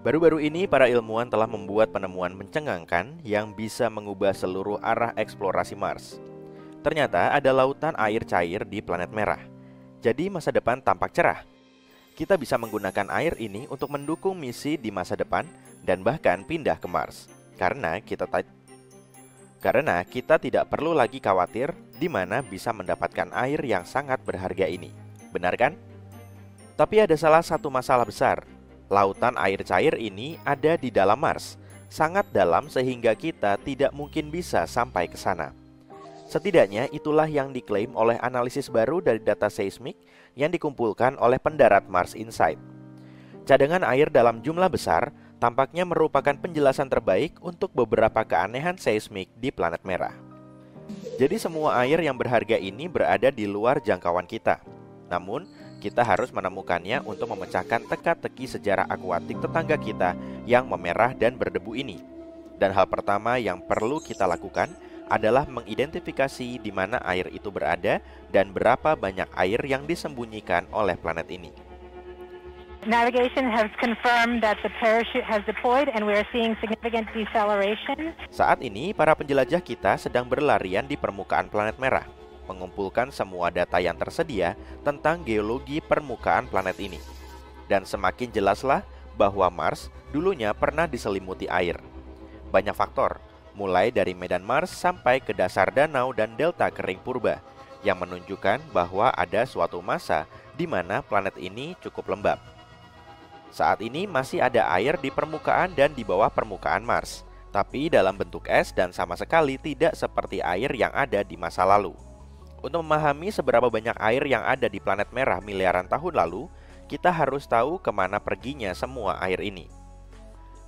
Baru-baru ini, para ilmuwan telah membuat penemuan mencengangkan yang bisa mengubah seluruh arah eksplorasi Mars. Ternyata ada lautan air cair di planet merah. Jadi masa depan tampak cerah. Kita bisa menggunakan air ini untuk mendukung misi di masa depan dan bahkan pindah ke Mars. Karena kita tidak perlu lagi khawatir di mana bisa mendapatkan air yang sangat berharga ini. Benar kan? Tapi ada salah satu masalah besar. Lautan air cair ini ada di dalam Mars, sangat dalam sehingga kita tidak mungkin bisa sampai ke sana. Setidaknya itulah yang diklaim oleh analisis baru dari data seismik yang dikumpulkan oleh pendarat Mars Insight. Cadangan air dalam jumlah besar tampaknya merupakan penjelasan terbaik untuk beberapa keanehan seismik di planet merah. Jadi semua air yang berharga ini berada di luar jangkauan kita. Namun, kita harus menemukannya untuk memecahkan teka-teki sejarah akuatik tetangga kita yang memerah dan berdebu ini. Dan hal pertama yang perlu kita lakukan adalah mengidentifikasi di mana air itu berada dan berapa banyak air yang disembunyikan oleh planet ini. Navigation has confirmed that the parachute has deployed and we are seeing significant deceleration. Saat ini, para penjelajah kita sedang berlarian di permukaan planet merah, mengumpulkan semua data yang tersedia tentang geologi permukaan planet ini. Dan semakin jelaslah bahwa Mars dulunya pernah diselimuti air. Banyak faktor, mulai dari medan Mars sampai ke dasar danau dan delta kering purba, yang menunjukkan bahwa ada suatu masa di mana planet ini cukup lembab. Saat ini masih ada air di permukaan dan di bawah permukaan Mars, tapi dalam bentuk es dan sama sekali tidak seperti air yang ada di masa lalu. Untuk memahami seberapa banyak air yang ada di planet merah miliaran tahun lalu, kita harus tahu kemana perginya semua air ini.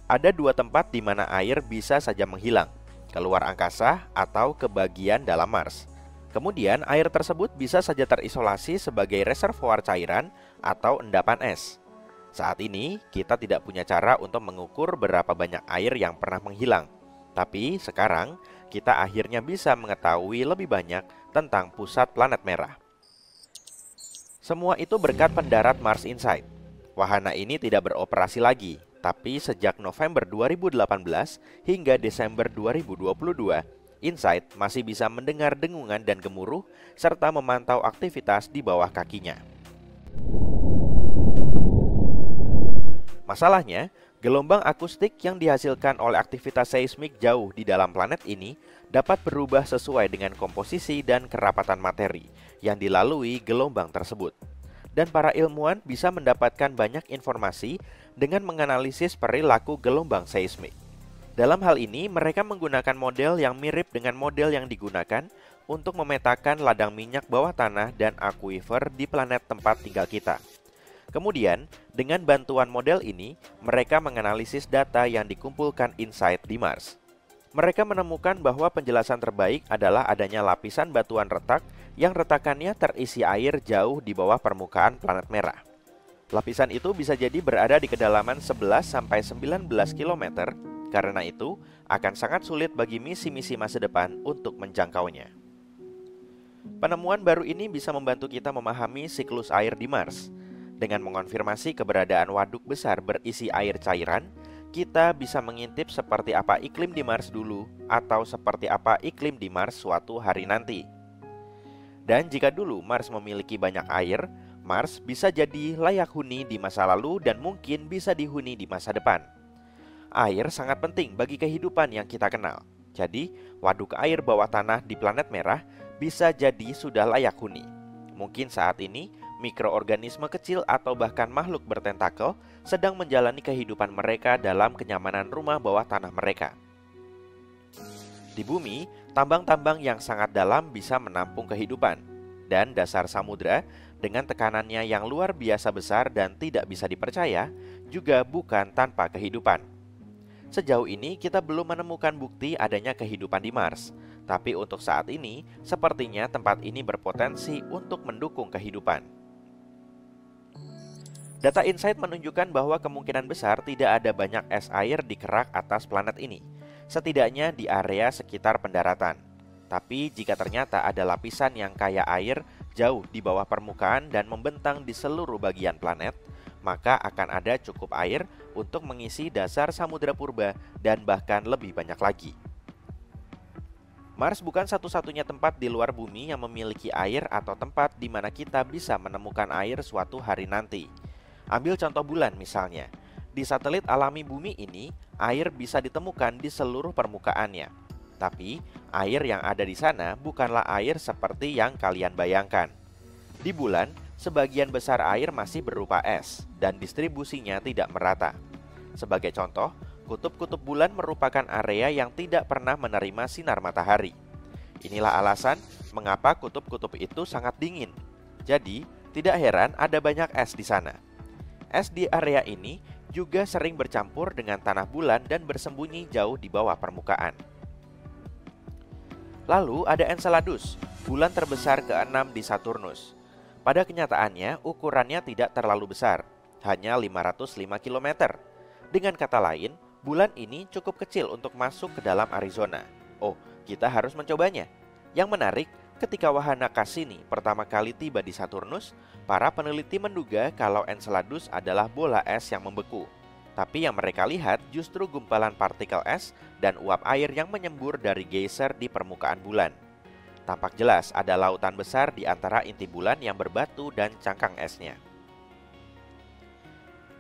Ada dua tempat di mana air bisa saja menghilang, keluar angkasa atau ke bagian dalam Mars. Kemudian air tersebut bisa saja terisolasi sebagai reservoir cairan atau endapan es. Saat ini kita tidak punya cara untuk mengukur berapa banyak air yang pernah menghilang. Tapi sekarang kita akhirnya bisa mengetahui lebih banyak tentang pusat planet merah. Semua itu berkat pendarat Mars Insight. Wahana ini tidak beroperasi lagi, tapi sejak November 2018 hingga Desember 2022, Insight masih bisa mendengar dengungan dan gemuruh serta memantau aktivitas di bawah kakinya. Masalahnya, gelombang akustik yang dihasilkan oleh aktivitas seismik jauh di dalam planet ini dapat berubah sesuai dengan komposisi dan kerapatan materi yang dilalui gelombang tersebut. Dan para ilmuwan bisa mendapatkan banyak informasi dengan menganalisis perilaku gelombang seismik. Dalam hal ini, mereka menggunakan model yang mirip dengan model yang digunakan untuk memetakan ladang minyak bawah tanah dan akuifer di planet tempat tinggal kita. Kemudian, dengan bantuan model ini, mereka menganalisis data yang dikumpulkan Insight di Mars. Mereka menemukan bahwa penjelasan terbaik adalah adanya lapisan batuan retak yang retakannya terisi air jauh di bawah permukaan planet merah. Lapisan itu bisa jadi berada di kedalaman 11-19 km, karena itu akan sangat sulit bagi misi-misi masa depan untuk menjangkaunya. Penemuan baru ini bisa membantu kita memahami siklus air di Mars. Dengan mengonfirmasi keberadaan waduk besar berisi air cairan, kita bisa mengintip seperti apa iklim di Mars dulu atau seperti apa iklim di Mars suatu hari nanti. Dan jika dulu Mars memiliki banyak air, Mars bisa jadi layak huni di masa lalu dan mungkin bisa dihuni di masa depan. Air sangat penting bagi kehidupan yang kita kenal. Jadi, waduk air bawah tanah di planet merah bisa jadi sudah layak huni. Mungkin saat ini mikroorganisme kecil atau bahkan makhluk bertentakel sedang menjalani kehidupan mereka dalam kenyamanan rumah bawah tanah mereka. Di bumi, tambang-tambang yang sangat dalam bisa menampung kehidupan, dan dasar samudra dengan tekanannya yang luar biasa besar dan tidak bisa dipercaya juga bukan tanpa kehidupan. Sejauh ini kita belum menemukan bukti adanya kehidupan di Mars, tapi untuk saat ini sepertinya tempat ini berpotensi untuk mendukung kehidupan. Data Insight menunjukkan bahwa kemungkinan besar tidak ada banyak es air di kerak atas planet ini, setidaknya di area sekitar pendaratan. Tapi jika ternyata ada lapisan yang kaya air jauh di bawah permukaan dan membentang di seluruh bagian planet, maka akan ada cukup air untuk mengisi dasar samudera purba dan bahkan lebih banyak lagi. Mars bukan satu-satunya tempat di luar bumi yang memiliki air atau tempat di mana kita bisa menemukan air suatu hari nanti. Ambil contoh bulan misalnya. Di satelit alami bumi ini, air bisa ditemukan di seluruh permukaannya. Tapi, air yang ada di sana bukanlah air seperti yang kalian bayangkan. Di bulan, sebagian besar air masih berupa es dan distribusinya tidak merata. Sebagai contoh, kutub-kutub bulan merupakan area yang tidak pernah menerima sinar matahari. Inilah alasan mengapa kutub-kutub itu sangat dingin. Jadi, tidak heran ada banyak es di sana. Es di area ini juga sering bercampur dengan tanah bulan dan bersembunyi jauh di bawah permukaan. Lalu ada Enceladus, bulan terbesar ke-6 di Saturnus. Pada kenyataannya, ukurannya tidak terlalu besar, hanya 505 km. Dengan kata lain, bulan ini cukup kecil untuk masuk ke dalam Arizona. Oh, kita harus mencobanya. Yang menarik, ketika wahana Cassini pertama kali tiba di Saturnus, para peneliti menduga kalau Enceladus adalah bola es yang membeku. Tapi yang mereka lihat justru gumpalan partikel es dan uap air yang menyembur dari geyser di permukaan bulan. Tampak jelas ada lautan besar di antara inti bulan yang berbatu dan cangkang esnya.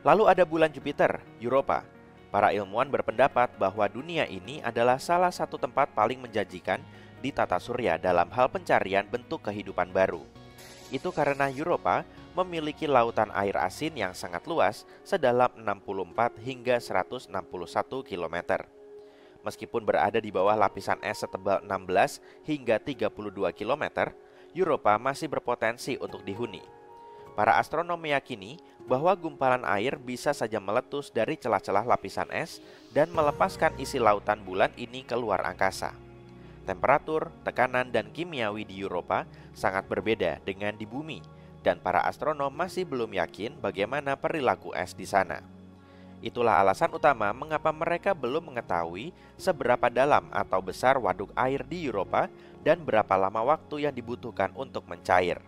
Lalu ada bulan Jupiter, Europa. Para ilmuwan berpendapat bahwa dunia ini adalah salah satu tempat paling menjanjikan di tata surya dalam hal pencarian bentuk kehidupan baru. Itu karena Europa memiliki lautan air asin yang sangat luas sedalam 64 hingga 161 km. Meskipun berada di bawah lapisan es setebal 16 hingga 32 km, Europa masih berpotensi untuk dihuni. Para astronom meyakini bahwa gumpalan air bisa saja meletus dari celah-celah lapisan es dan melepaskan isi lautan bulan ini keluar angkasa. Temperatur, tekanan, dan kimiawi di Europa sangat berbeda dengan di bumi, dan para astronom masih belum yakin bagaimana perilaku es di sana. Itulah alasan utama mengapa mereka belum mengetahui seberapa dalam atau besar waduk air di Europa dan berapa lama waktu yang dibutuhkan untuk mencair.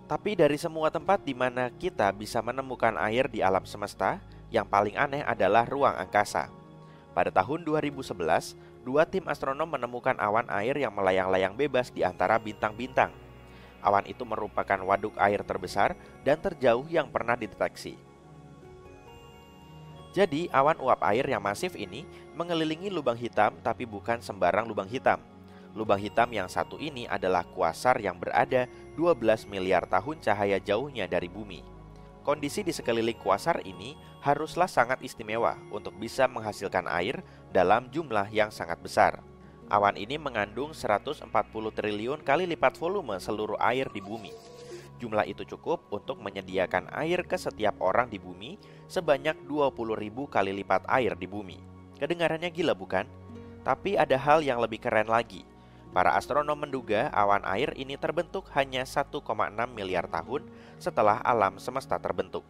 Tapi dari semua tempat di mana kita bisa menemukan air di alam semesta, yang paling aneh adalah ruang angkasa. Pada tahun 2011, dua tim astronom menemukan awan air yang melayang-layang bebas di antara bintang-bintang. Awan itu merupakan waduk air terbesar dan terjauh yang pernah dideteksi. Jadi, awan uap air yang masif ini mengelilingi lubang hitam, tapi bukan sembarang lubang hitam. Lubang hitam yang satu ini adalah kuasar yang berada 12 miliar tahun cahaya jauhnya dari bumi. Kondisi di sekeliling kuasar ini haruslah sangat istimewa untuk bisa menghasilkan air dalam jumlah yang sangat besar. Awan ini mengandung 140 triliun kali lipat volume seluruh air di bumi. Jumlah itu cukup untuk menyediakan air ke setiap orang di bumi sebanyak 20.000 kali lipat air di bumi. Kedengarannya gila bukan? Tapi ada hal yang lebih keren lagi. Para astronom menduga awan air ini terbentuk hanya 1,6 miliar tahun setelah alam semesta terbentuk.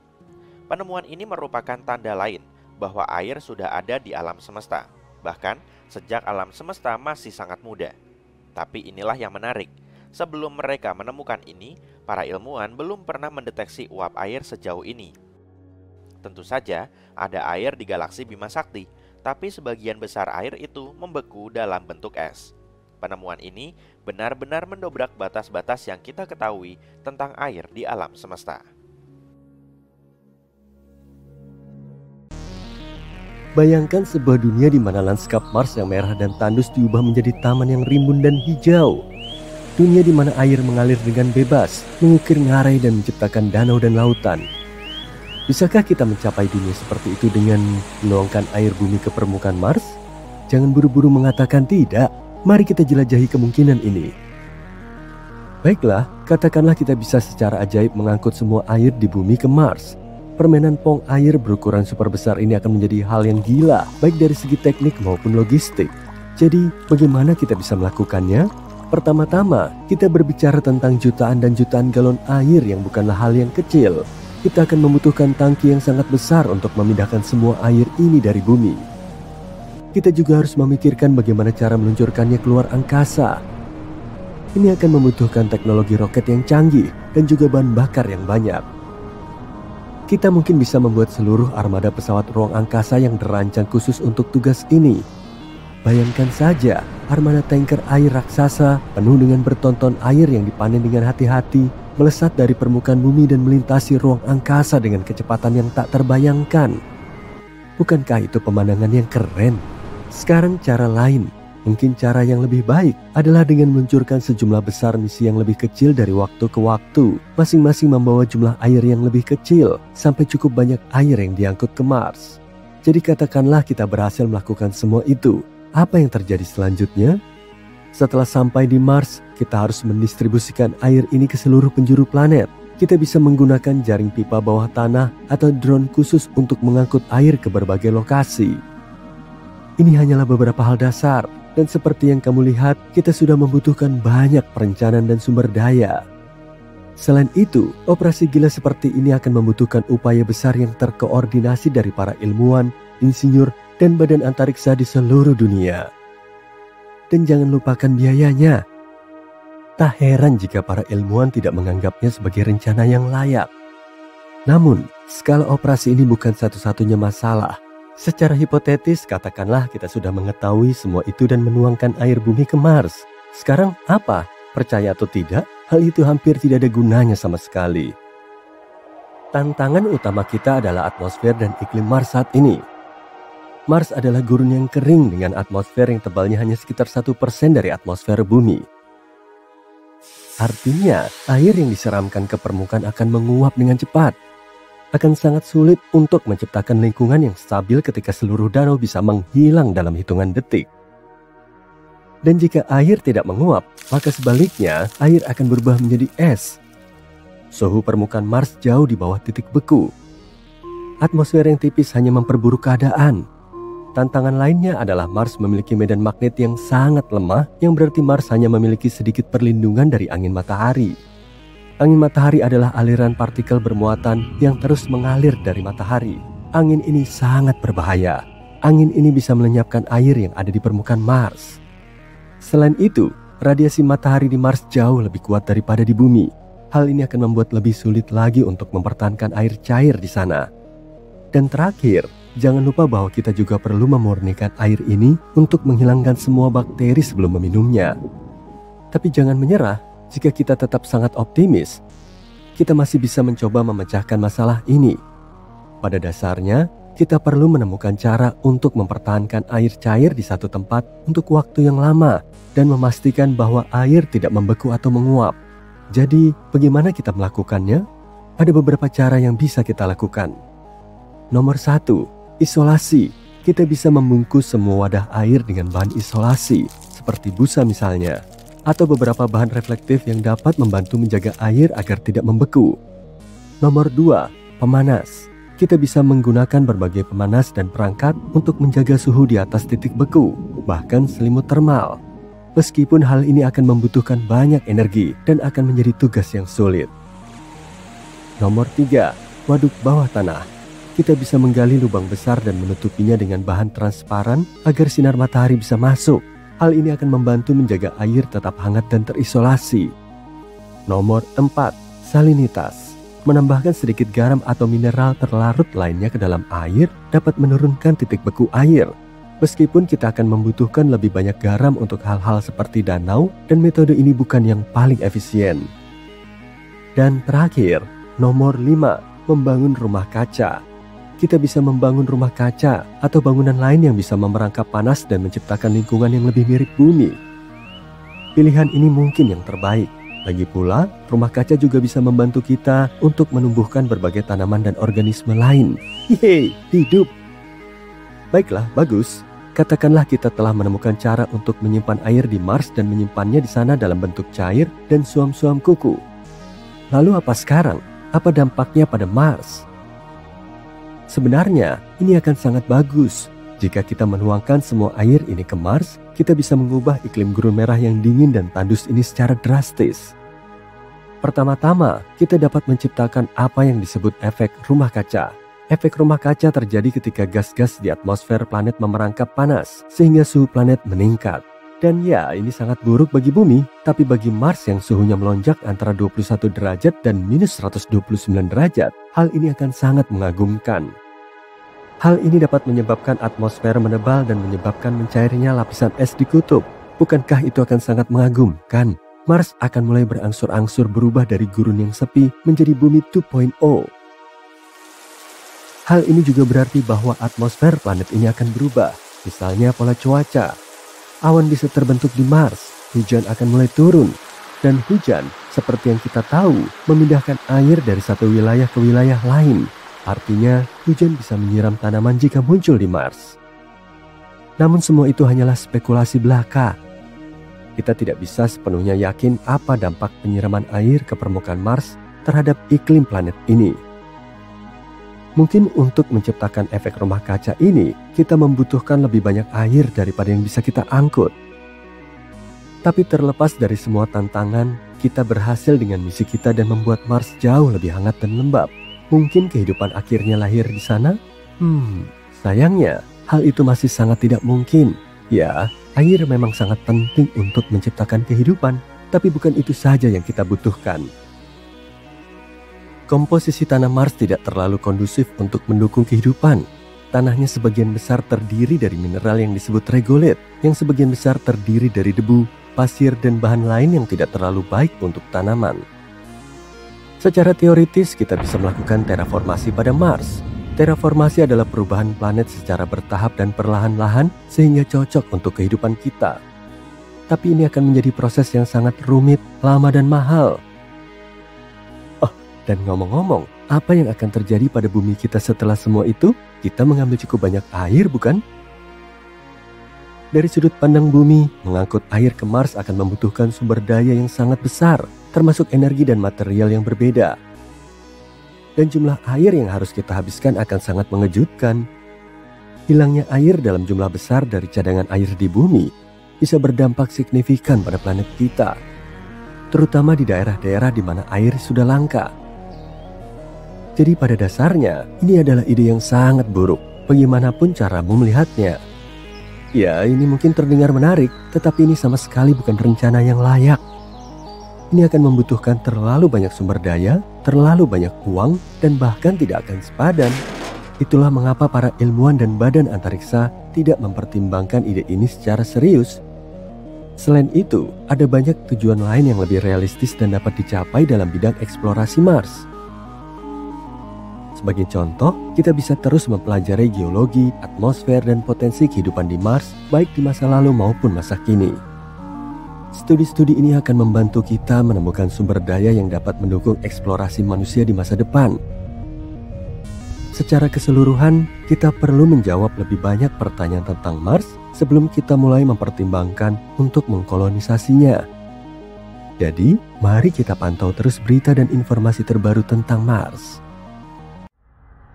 Penemuan ini merupakan tanda lain bahwa air sudah ada di alam semesta, bahkan sejak alam semesta masih sangat muda. Tapi inilah yang menarik. Sebelum mereka menemukan ini, para ilmuwan belum pernah mendeteksi uap air sejauh ini. Tentu saja ada air di galaksi Bima Sakti, tapi sebagian besar air itu membeku dalam bentuk es. Penemuan ini benar-benar mendobrak batas-batas yang kita ketahui tentang air di alam semesta. Bayangkan sebuah dunia di mana lanskap Mars yang merah dan tandus diubah menjadi taman yang rimbun dan hijau. Dunia di mana air mengalir dengan bebas, mengukir ngarai dan menciptakan danau dan lautan. Bisakah kita mencapai dunia seperti itu dengan menuangkan air bumi ke permukaan Mars? Jangan buru-buru mengatakan tidak. Mari kita jelajahi kemungkinan ini. Baiklah, katakanlah kita bisa secara ajaib mengangkut semua air di bumi ke Mars. Permainan pong air berukuran super besar ini akan menjadi hal yang gila, baik dari segi teknik maupun logistik. Jadi, bagaimana kita bisa melakukannya? Pertama-tama, kita berbicara tentang jutaan dan jutaan galon air yang bukanlah hal yang kecil. Kita akan membutuhkan tangki yang sangat besar untuk memindahkan semua air ini dari bumi. Kita juga harus memikirkan bagaimana cara meluncurkannya keluar angkasa. Ini akan membutuhkan teknologi roket yang canggih dan juga bahan bakar yang banyak. kita mungkin bisa membuat seluruh armada pesawat ruang angkasa yang dirancang khusus untuk tugas ini. Bayangkan saja, armada tanker air raksasa penuh dengan bertonton air yang dipanen dengan hati-hati, melesat dari permukaan bumi dan melintasi ruang angkasa dengan kecepatan yang tak terbayangkan. Bukankah itu pemandangan yang keren? Sekarang cara lain, mungkin cara yang lebih baik adalah dengan meluncurkan sejumlah besar misi yang lebih kecil dari waktu ke waktu, masing-masing membawa jumlah air yang lebih kecil sampai cukup banyak air yang diangkut ke Mars. Jadi katakanlah kita berhasil melakukan semua itu. Apa yang terjadi selanjutnya? Setelah sampai di Mars, kita harus mendistribusikan air ini ke seluruh penjuru planet. Kita bisa menggunakan jaring pipa bawah tanah atau drone khusus untuk mengangkut air ke berbagai lokasi. Ini hanyalah beberapa hal dasar, dan seperti yang kamu lihat, kita sudah membutuhkan banyak perencanaan dan sumber daya. Selain itu, operasi gila seperti ini akan membutuhkan upaya besar yang terkoordinasi dari para ilmuwan, insinyur, dan badan antariksa di seluruh dunia. Dan jangan lupakan biayanya. Tak heran jika para ilmuwan tidak menganggapnya sebagai rencana yang layak. Namun, skala operasi ini bukan satu-satunya masalah. Secara hipotetis, katakanlah kita sudah mengetahui semua itu dan menuangkan air bumi ke Mars. Sekarang apa? Percaya atau tidak, hal itu hampir tidak ada gunanya sama sekali. Tantangan utama kita adalah atmosfer dan iklim Mars saat ini. Mars adalah gurun yang kering dengan atmosfer yang tebalnya hanya sekitar 1% dari atmosfer bumi. Artinya, air yang diseramkan ke permukaan akan menguap dengan cepat. Akan sangat sulit untuk menciptakan lingkungan yang stabil ketika seluruh danau bisa menghilang dalam hitungan detik. Dan jika air tidak menguap, maka sebaliknya air akan berubah menjadi es. Suhu permukaan Mars jauh di bawah titik beku. Atmosfer yang tipis hanya memperburuk keadaan. Tantangan lainnya adalah Mars memiliki medan magnet yang sangat lemah, yang berarti Mars hanya memiliki sedikit perlindungan dari angin matahari. Angin matahari adalah aliran partikel bermuatan yang terus mengalir dari matahari. Angin ini sangat berbahaya. Angin ini bisa melenyapkan air yang ada di permukaan Mars. Selain itu, radiasi matahari di Mars jauh lebih kuat daripada di bumi. Hal ini akan membuat lebih sulit lagi untuk mempertahankan air cair di sana. Dan terakhir, jangan lupa bahwa kita juga perlu memurnikan air ini untuk menghilangkan semua bakteri sebelum meminumnya. Tapi jangan menyerah, jika kita tetap sangat optimis, kita masih bisa mencoba memecahkan masalah ini. Pada dasarnya, kita perlu menemukan cara untuk mempertahankan air cair di satu tempat untuk waktu yang lama dan memastikan bahwa air tidak membeku atau menguap. Jadi, bagaimana kita melakukannya? Ada beberapa cara yang bisa kita lakukan. Nomor 1, isolasi. Kita bisa membungkus semua wadah air dengan bahan isolasi, seperti busa misalnya, atau beberapa bahan reflektif yang dapat membantu menjaga air agar tidak membeku. Nomor 2, pemanas. Kita bisa menggunakan berbagai pemanas dan perangkat untuk menjaga suhu di atas titik beku, bahkan selimut termal. Meskipun hal ini akan membutuhkan banyak energi dan akan menjadi tugas yang sulit. Nomor 3, waduk bawah tanah. Kita bisa menggali lubang besar dan menutupinya dengan bahan transparan agar sinar matahari bisa masuk. Hal ini akan membantu menjaga air tetap hangat dan terisolasi. Nomor 4, salinitas. Menambahkan sedikit garam atau mineral terlarut lainnya ke dalam air dapat menurunkan titik beku air. Meskipun kita akan membutuhkan lebih banyak garam untuk hal-hal seperti danau, dan metode ini bukan yang paling efisien. Dan terakhir, nomor 5, membangun rumah kaca. Kita bisa membangun rumah kaca atau bangunan lain yang bisa memerangkap panas dan menciptakan lingkungan yang lebih mirip bumi. Pilihan ini mungkin yang terbaik. Lagi pula, rumah kaca juga bisa membantu kita untuk menumbuhkan berbagai tanaman dan organisme lain. Yeay, hidup! Baiklah, bagus. Katakanlah kita telah menemukan cara untuk menyimpan air di Mars dan menyimpannya di sana dalam bentuk cair dan suam-suam kuku. Lalu apa sekarang? Apa dampaknya pada Mars? Sebenarnya, ini akan sangat bagus. Jika kita menuangkan semua air ini ke Mars, kita bisa mengubah iklim gurun merah yang dingin dan tandus ini secara drastis. Pertama-tama, kita dapat menciptakan apa yang disebut efek rumah kaca. Efek rumah kaca terjadi ketika gas-gas di atmosfer planet memerangkap panas, sehingga suhu planet meningkat. Dan ya, ini sangat buruk bagi bumi, tapi bagi Mars yang suhunya melonjak antara 21 derajat dan minus 129 derajat, hal ini akan sangat mengagumkan. Hal ini dapat menyebabkan atmosfer menebal dan menyebabkan mencairnya lapisan es di kutub. Bukankah itu akan sangat mengagumkan? Mars akan mulai berangsur-angsur berubah dari gurun yang sepi menjadi bumi 2.0. Hal ini juga berarti bahwa atmosfer planet ini akan berubah, misalnya pola cuaca. Awan bisa terbentuk di Mars, hujan akan mulai turun, dan hujan, seperti yang kita tahu, memindahkan air dari satu wilayah ke wilayah lain. Artinya, hujan bisa menyiram tanaman jika muncul di Mars. Namun semua itu hanyalah spekulasi belaka. Kita tidak bisa sepenuhnya yakin apa dampak penyiraman air ke permukaan Mars terhadap iklim planet ini. Mungkin untuk menciptakan efek rumah kaca ini, kita membutuhkan lebih banyak air daripada yang bisa kita angkut. Tapi terlepas dari semua tantangan, kita berhasil dengan misi kita dan membuat Mars jauh lebih hangat dan lembab. Mungkin kehidupan akhirnya lahir di sana? Sayangnya, hal itu masih sangat tidak mungkin. Ya, air memang sangat penting untuk menciptakan kehidupan, tapi bukan itu saja yang kita butuhkan. Komposisi tanah Mars tidak terlalu kondusif untuk mendukung kehidupan. Tanahnya sebagian besar terdiri dari mineral yang disebut regolith, yang sebagian besar terdiri dari debu, pasir, dan bahan lain yang tidak terlalu baik untuk tanaman. Secara teoritis, kita bisa melakukan terraformasi pada Mars. Terraformasi adalah perubahan planet secara bertahap dan perlahan-lahan sehingga cocok untuk kehidupan kita. Tapi ini akan menjadi proses yang sangat rumit, lama, dan mahal. Dan ngomong-ngomong, apa yang akan terjadi pada bumi kita setelah semua itu? Kita mengambil cukup banyak air, bukan? Dari sudut pandang bumi, mengangkut air ke Mars akan membutuhkan sumber daya yang sangat besar, termasuk energi dan material yang berbeda. Dan jumlah air yang harus kita habiskan akan sangat mengejutkan. Hilangnya air dalam jumlah besar dari cadangan air di bumi bisa berdampak signifikan pada planet kita, terutama di daerah-daerah di mana air sudah langka. Jadi pada dasarnya, ini adalah ide yang sangat buruk, bagaimanapun caramu melihatnya. Ya, ini mungkin terdengar menarik, tetapi ini sama sekali bukan rencana yang layak. Ini akan membutuhkan terlalu banyak sumber daya, terlalu banyak uang, dan bahkan tidak akan sepadan. Itulah mengapa para ilmuwan dan badan antariksa tidak mempertimbangkan ide ini secara serius. Selain itu, ada banyak tujuan lain yang lebih realistis dan dapat dicapai dalam bidang eksplorasi Mars. Sebagai contoh, kita bisa terus mempelajari geologi, atmosfer, dan potensi kehidupan di Mars, baik di masa lalu maupun masa kini. Studi-studi ini akan membantu kita menemukan sumber daya yang dapat mendukung eksplorasi manusia di masa depan. Secara keseluruhan, kita perlu menjawab lebih banyak pertanyaan tentang Mars sebelum kita mulai mempertimbangkan untuk mengkolonisasinya. Jadi, mari kita pantau terus berita dan informasi terbaru tentang Mars.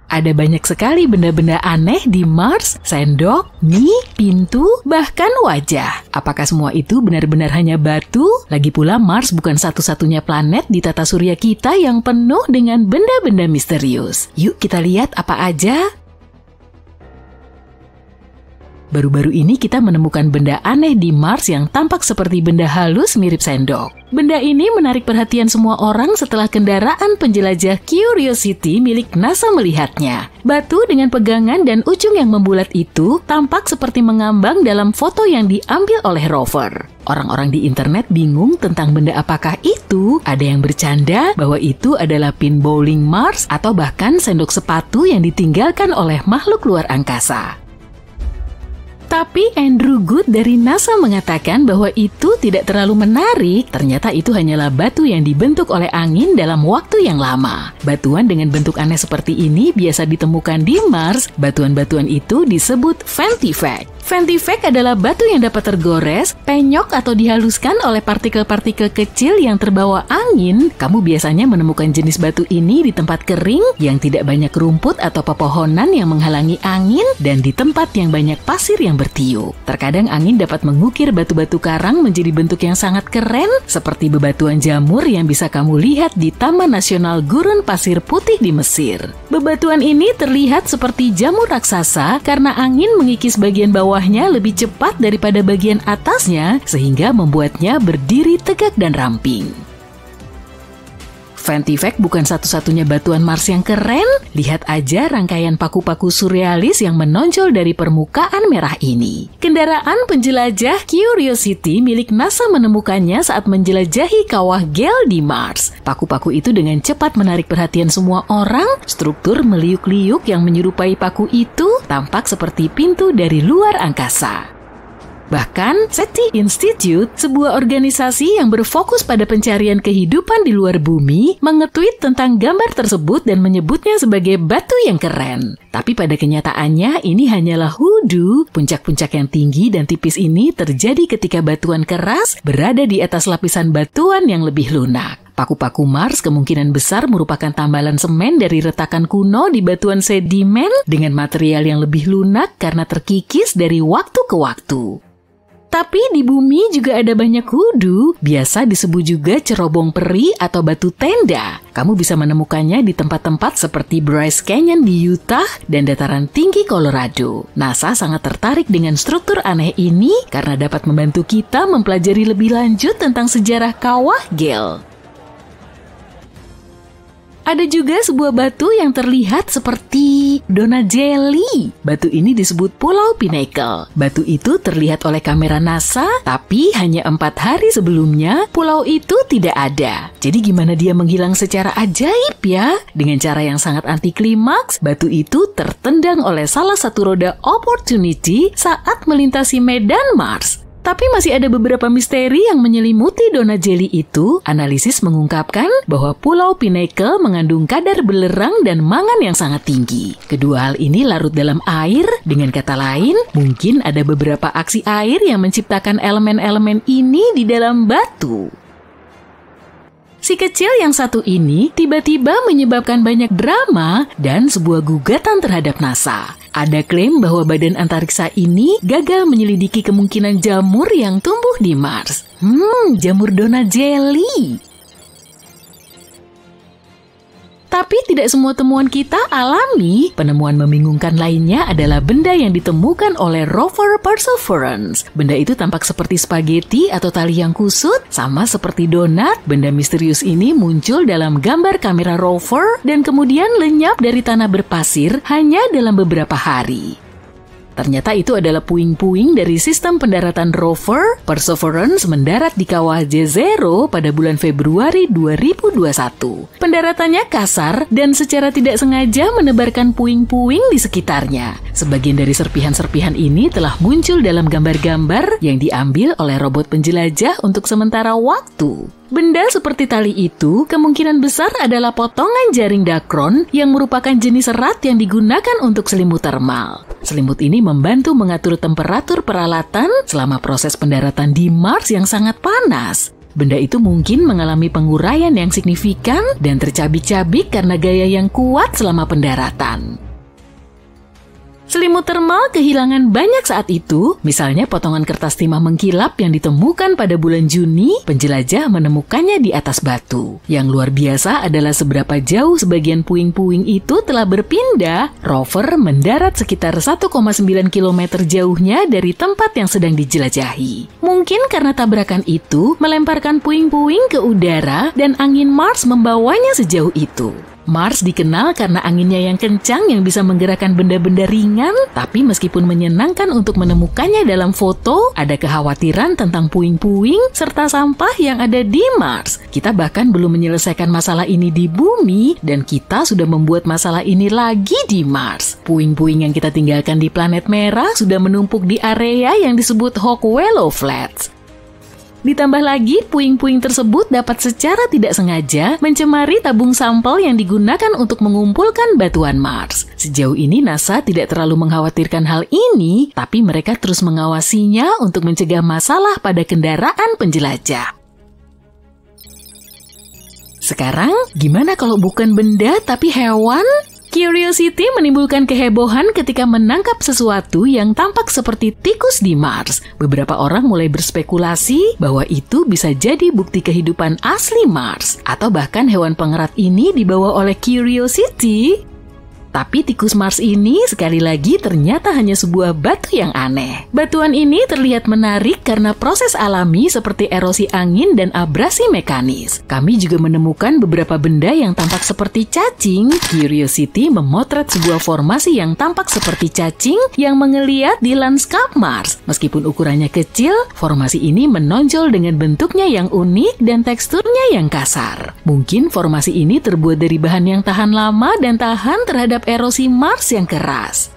Ada banyak sekali benda-benda aneh di Mars, sendok, mie, pintu, bahkan wajah. Apakah semua itu benar-benar hanya batu? Lagi pula Mars bukan satu-satunya planet di tata surya kita yang penuh dengan benda-benda misterius. Yuk kita lihat apa aja. Baru-baru ini kita menemukan benda aneh di Mars yang tampak seperti benda halus mirip sendok. Benda ini menarik perhatian semua orang setelah kendaraan penjelajah Curiosity milik NASA melihatnya. Batu dengan pegangan dan ujung yang membulat itu tampak seperti mengambang dalam foto yang diambil oleh rover. Orang-orang di internet bingung tentang benda apakah itu. Ada yang bercanda bahwa itu adalah pin bowling Mars atau bahkan sendok sepatu yang ditinggalkan oleh makhluk luar angkasa. Tapi Andrew Good dari NASA mengatakan bahwa itu tidak terlalu menarik. Ternyata itu hanyalah batu yang dibentuk oleh angin dalam waktu yang lama. Batuan dengan bentuk aneh seperti ini biasa ditemukan di Mars. Batuan-batuan itu disebut Vantivac. Vantivac adalah batu yang dapat tergores, penyok atau dihaluskan oleh partikel-partikel kecil yang terbawa angin. Kamu biasanya menemukan jenis batu ini di tempat kering yang tidak banyak rumput atau pepohonan yang menghalangi angin dan di tempat yang banyak pasir yang bertiup. Terkadang angin dapat mengukir batu-batu karang menjadi bentuk yang sangat keren seperti bebatuan jamur yang bisa kamu lihat di Taman Nasional Gurun Pasir Putih di Mesir. Bebatuan ini terlihat seperti jamur raksasa karena angin mengikis bagian bawah bawahnya lebih cepat daripada bagian atasnya sehingga membuatnya berdiri tegak dan ramping. Vantivac bukan satu-satunya batuan Mars yang keren. Lihat aja rangkaian paku-paku surrealis yang menonjol dari permukaan merah ini. Kendaraan penjelajah Curiosity milik NASA menemukannya saat menjelajahi kawah gel di Mars. Paku-paku itu dengan cepat menarik perhatian semua orang. Struktur meliuk-liuk yang menyerupai paku itu tampak seperti pintu dari luar angkasa. Bahkan, SETI Institute, sebuah organisasi yang berfokus pada pencarian kehidupan di luar bumi, mengetweet tentang gambar tersebut dan menyebutnya sebagai batu yang keren. Tapi pada kenyataannya, ini hanyalah hoodoo. Puncak-puncak yang tinggi dan tipis ini terjadi ketika batuan keras berada di atas lapisan batuan yang lebih lunak. Paku-paku Mars kemungkinan besar merupakan tambalan semen dari retakan kuno di batuan sedimen dengan material yang lebih lunak karena terkikis dari waktu ke waktu. Tapi di bumi juga ada banyak hoodoo, biasa disebut juga cerobong peri atau batu tenda. Kamu bisa menemukannya di tempat-tempat seperti Bryce Canyon di Utah dan dataran tinggi Colorado. NASA sangat tertarik dengan struktur aneh ini karena dapat membantu kita mempelajari lebih lanjut tentang sejarah kawah gel. Ada juga sebuah batu yang terlihat seperti donat jelly. Batu ini disebut Pulau Pinnacle. Batu itu terlihat oleh kamera NASA, tapi hanya 4 hari sebelumnya pulau itu tidak ada. Jadi gimana dia menghilang secara ajaib ya? Dengan cara yang sangat anti klimaks, batu itu tertendang oleh salah satu roda Opportunity saat melintasi medan Mars. Tapi masih ada beberapa misteri yang menyelimuti donat jelly itu. Analisis mengungkapkan bahwa Pulau Pinnacle mengandung kadar belerang dan mangan yang sangat tinggi. Kedua hal ini larut dalam air. Dengan kata lain, mungkin ada beberapa aksi air yang menciptakan elemen-elemen ini di dalam batu. Si kecil yang satu ini tiba-tiba menyebabkan banyak drama dan sebuah gugatan terhadap NASA. Ada klaim bahwa badan antariksa ini gagal menyelidiki kemungkinan jamur yang tumbuh di Mars. Jamur donat jelly. Tapi tidak semua temuan kita alami. Penemuan membingungkan lainnya adalah benda yang ditemukan oleh rover Perseverance. Benda itu tampak seperti spaghetti atau tali yang kusut, sama seperti donat. Benda misterius ini muncul dalam gambar kamera rover dan kemudian lenyap dari tanah berpasir hanya dalam beberapa hari. Ternyata itu adalah puing-puing dari sistem pendaratan rover. Perseverance mendarat di kawah Jezero pada bulan Februari 2021. Pendaratannya kasar dan secara tidak sengaja menebarkan puing-puing di sekitarnya. Sebagian dari serpihan-serpihan ini telah muncul dalam gambar-gambar yang diambil oleh robot penjelajah untuk sementara waktu. Benda seperti tali itu kemungkinan besar adalah potongan jaring dakron yang merupakan jenis serat yang digunakan untuk selimut termal. Selimut ini membantu mengatur temperatur peralatan selama proses pendaratan di Mars yang sangat panas. Benda itu mungkin mengalami penguraian yang signifikan dan tercabik-cabik karena gaya yang kuat selama pendaratan. Selimut termal kehilangan banyak saat itu, misalnya potongan kertas timah mengkilap yang ditemukan pada bulan Juni, penjelajah menemukannya di atas batu. Yang luar biasa adalah seberapa jauh sebagian puing-puing itu telah berpindah. Rover mendarat sekitar 1,9 km jauhnya dari tempat yang sedang dijelajahi. Mungkin karena tabrakan itu melemparkan puing-puing ke udara dan angin Mars membawanya sejauh itu. Mars dikenal karena anginnya yang kencang yang bisa menggerakkan benda-benda ringan, tapi meskipun menyenangkan untuk menemukannya dalam foto, ada kekhawatiran tentang puing-puing serta sampah yang ada di Mars. Kita bahkan belum menyelesaikan masalah ini di bumi, dan kita sudah membuat masalah ini lagi di Mars. Puing-puing yang kita tinggalkan di planet merah sudah menumpuk di area yang disebut Hawkwellow Flats. Ditambah lagi, puing-puing tersebut dapat secara tidak sengaja mencemari tabung sampel yang digunakan untuk mengumpulkan batuan Mars. Sejauh ini NASA tidak terlalu mengkhawatirkan hal ini, tapi mereka terus mengawasinya untuk mencegah masalah pada kendaraan penjelajah. Sekarang, gimana kalau bukan benda tapi hewan? Curiosity menimbulkan kehebohan ketika menangkap sesuatu yang tampak seperti tikus di Mars. Beberapa orang mulai berspekulasi bahwa itu bisa jadi bukti kehidupan asli Mars. Atau bahkan hewan pengerat ini dibawa oleh Curiosity. Tapi tikus Mars ini sekali lagi ternyata hanya sebuah batu yang aneh. Batuan ini terlihat menarik karena proses alami seperti erosi angin dan abrasi mekanis. Kami juga menemukan beberapa benda yang tampak seperti cacing. Curiosity memotret sebuah formasi yang tampak seperti cacing yang mengeliat di lanskap Mars. Meskipun ukurannya kecil, formasi ini menonjol dengan bentuknya yang unik dan teksturnya yang kasar. Mungkin formasi ini terbuat dari bahan yang tahan lama dan tahan terhadap erosi Mars yang keras.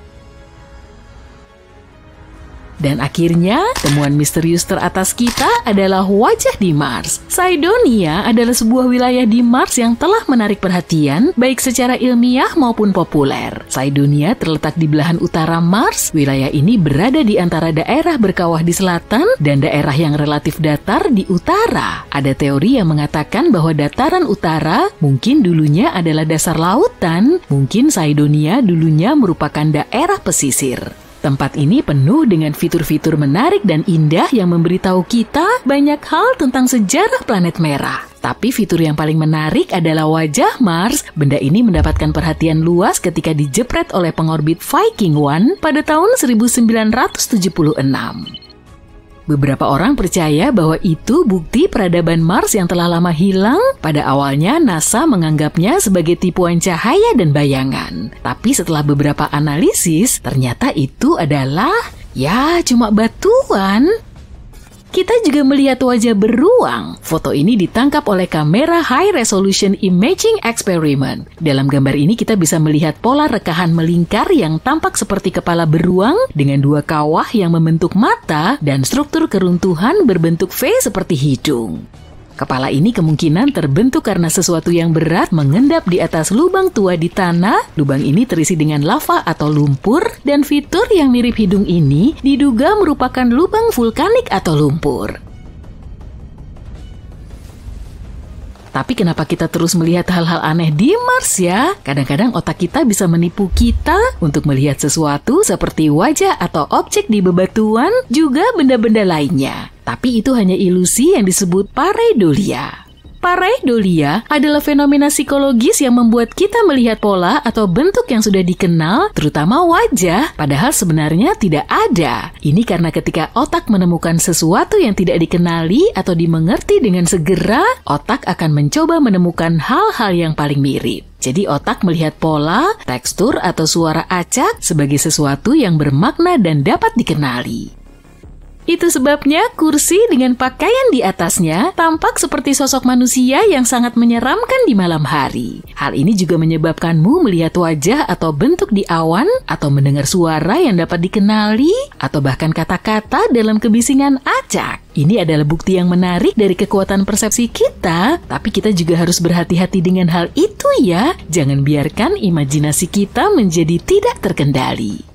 Dan akhirnya, temuan misterius teratas kita adalah wajah di Mars. Cydonia adalah sebuah wilayah di Mars yang telah menarik perhatian, baik secara ilmiah maupun populer. Cydonia terletak di belahan utara Mars. Wilayah ini berada di antara daerah berkawah di selatan dan daerah yang relatif datar di utara. Ada teori yang mengatakan bahwa dataran utara mungkin dulunya adalah dasar lautan, mungkin Cydonia dulunya merupakan daerah pesisir. Tempat ini penuh dengan fitur-fitur menarik dan indah yang memberitahu kita banyak hal tentang sejarah planet merah. Tapi fitur yang paling menarik adalah wajah Mars. Benda ini mendapatkan perhatian luas ketika dijepret oleh pengorbit Viking 1 pada tahun 1976. Beberapa orang percaya bahwa itu bukti peradaban Mars yang telah lama hilang. Pada awalnya, NASA menganggapnya sebagai tipuan cahaya dan bayangan. Tapi setelah beberapa analisis, ternyata itu adalah, cuma batuan. Kita juga melihat wajah beruang. Foto ini ditangkap oleh kamera High Resolution Imaging Experiment. Dalam gambar ini kita bisa melihat pola rekahan melingkar yang tampak seperti kepala beruang dengan dua kawah yang membentuk mata dan struktur keruntuhan berbentuk V seperti hidung. Kepala ini kemungkinan terbentuk karena sesuatu yang berat mengendap di atas lubang tua di tanah. Lubang ini terisi dengan lava atau lumpur, dan fitur yang mirip hidung ini diduga merupakan lubang vulkanik atau lumpur. Tapi kenapa kita terus melihat hal-hal aneh di Mars ya? Kadang-kadang otak kita bisa menipu kita untuk melihat sesuatu seperti wajah atau objek di bebatuan, juga benda-benda lainnya. Tapi itu hanya ilusi yang disebut pareidolia. Pareidolia adalah fenomena psikologis yang membuat kita melihat pola atau bentuk yang sudah dikenal, terutama wajah, padahal sebenarnya tidak ada. Ini karena ketika otak menemukan sesuatu yang tidak dikenali atau dimengerti dengan segera, otak akan mencoba menemukan hal-hal yang paling mirip. Jadi otak melihat pola, tekstur, atau suara acak sebagai sesuatu yang bermakna dan dapat dikenali. Itu sebabnya kursi dengan pakaian di atasnya tampak seperti sosok manusia yang sangat menyeramkan di malam hari. Hal ini juga menyebabkanmu melihat wajah atau bentuk di awan, atau mendengar suara yang dapat dikenali, atau bahkan kata-kata dalam kebisingan acak. Ini adalah bukti yang menarik dari kekuatan persepsi kita, tapi kita juga harus berhati-hati dengan hal itu ya. Jangan biarkan imajinasi kita menjadi tidak terkendali.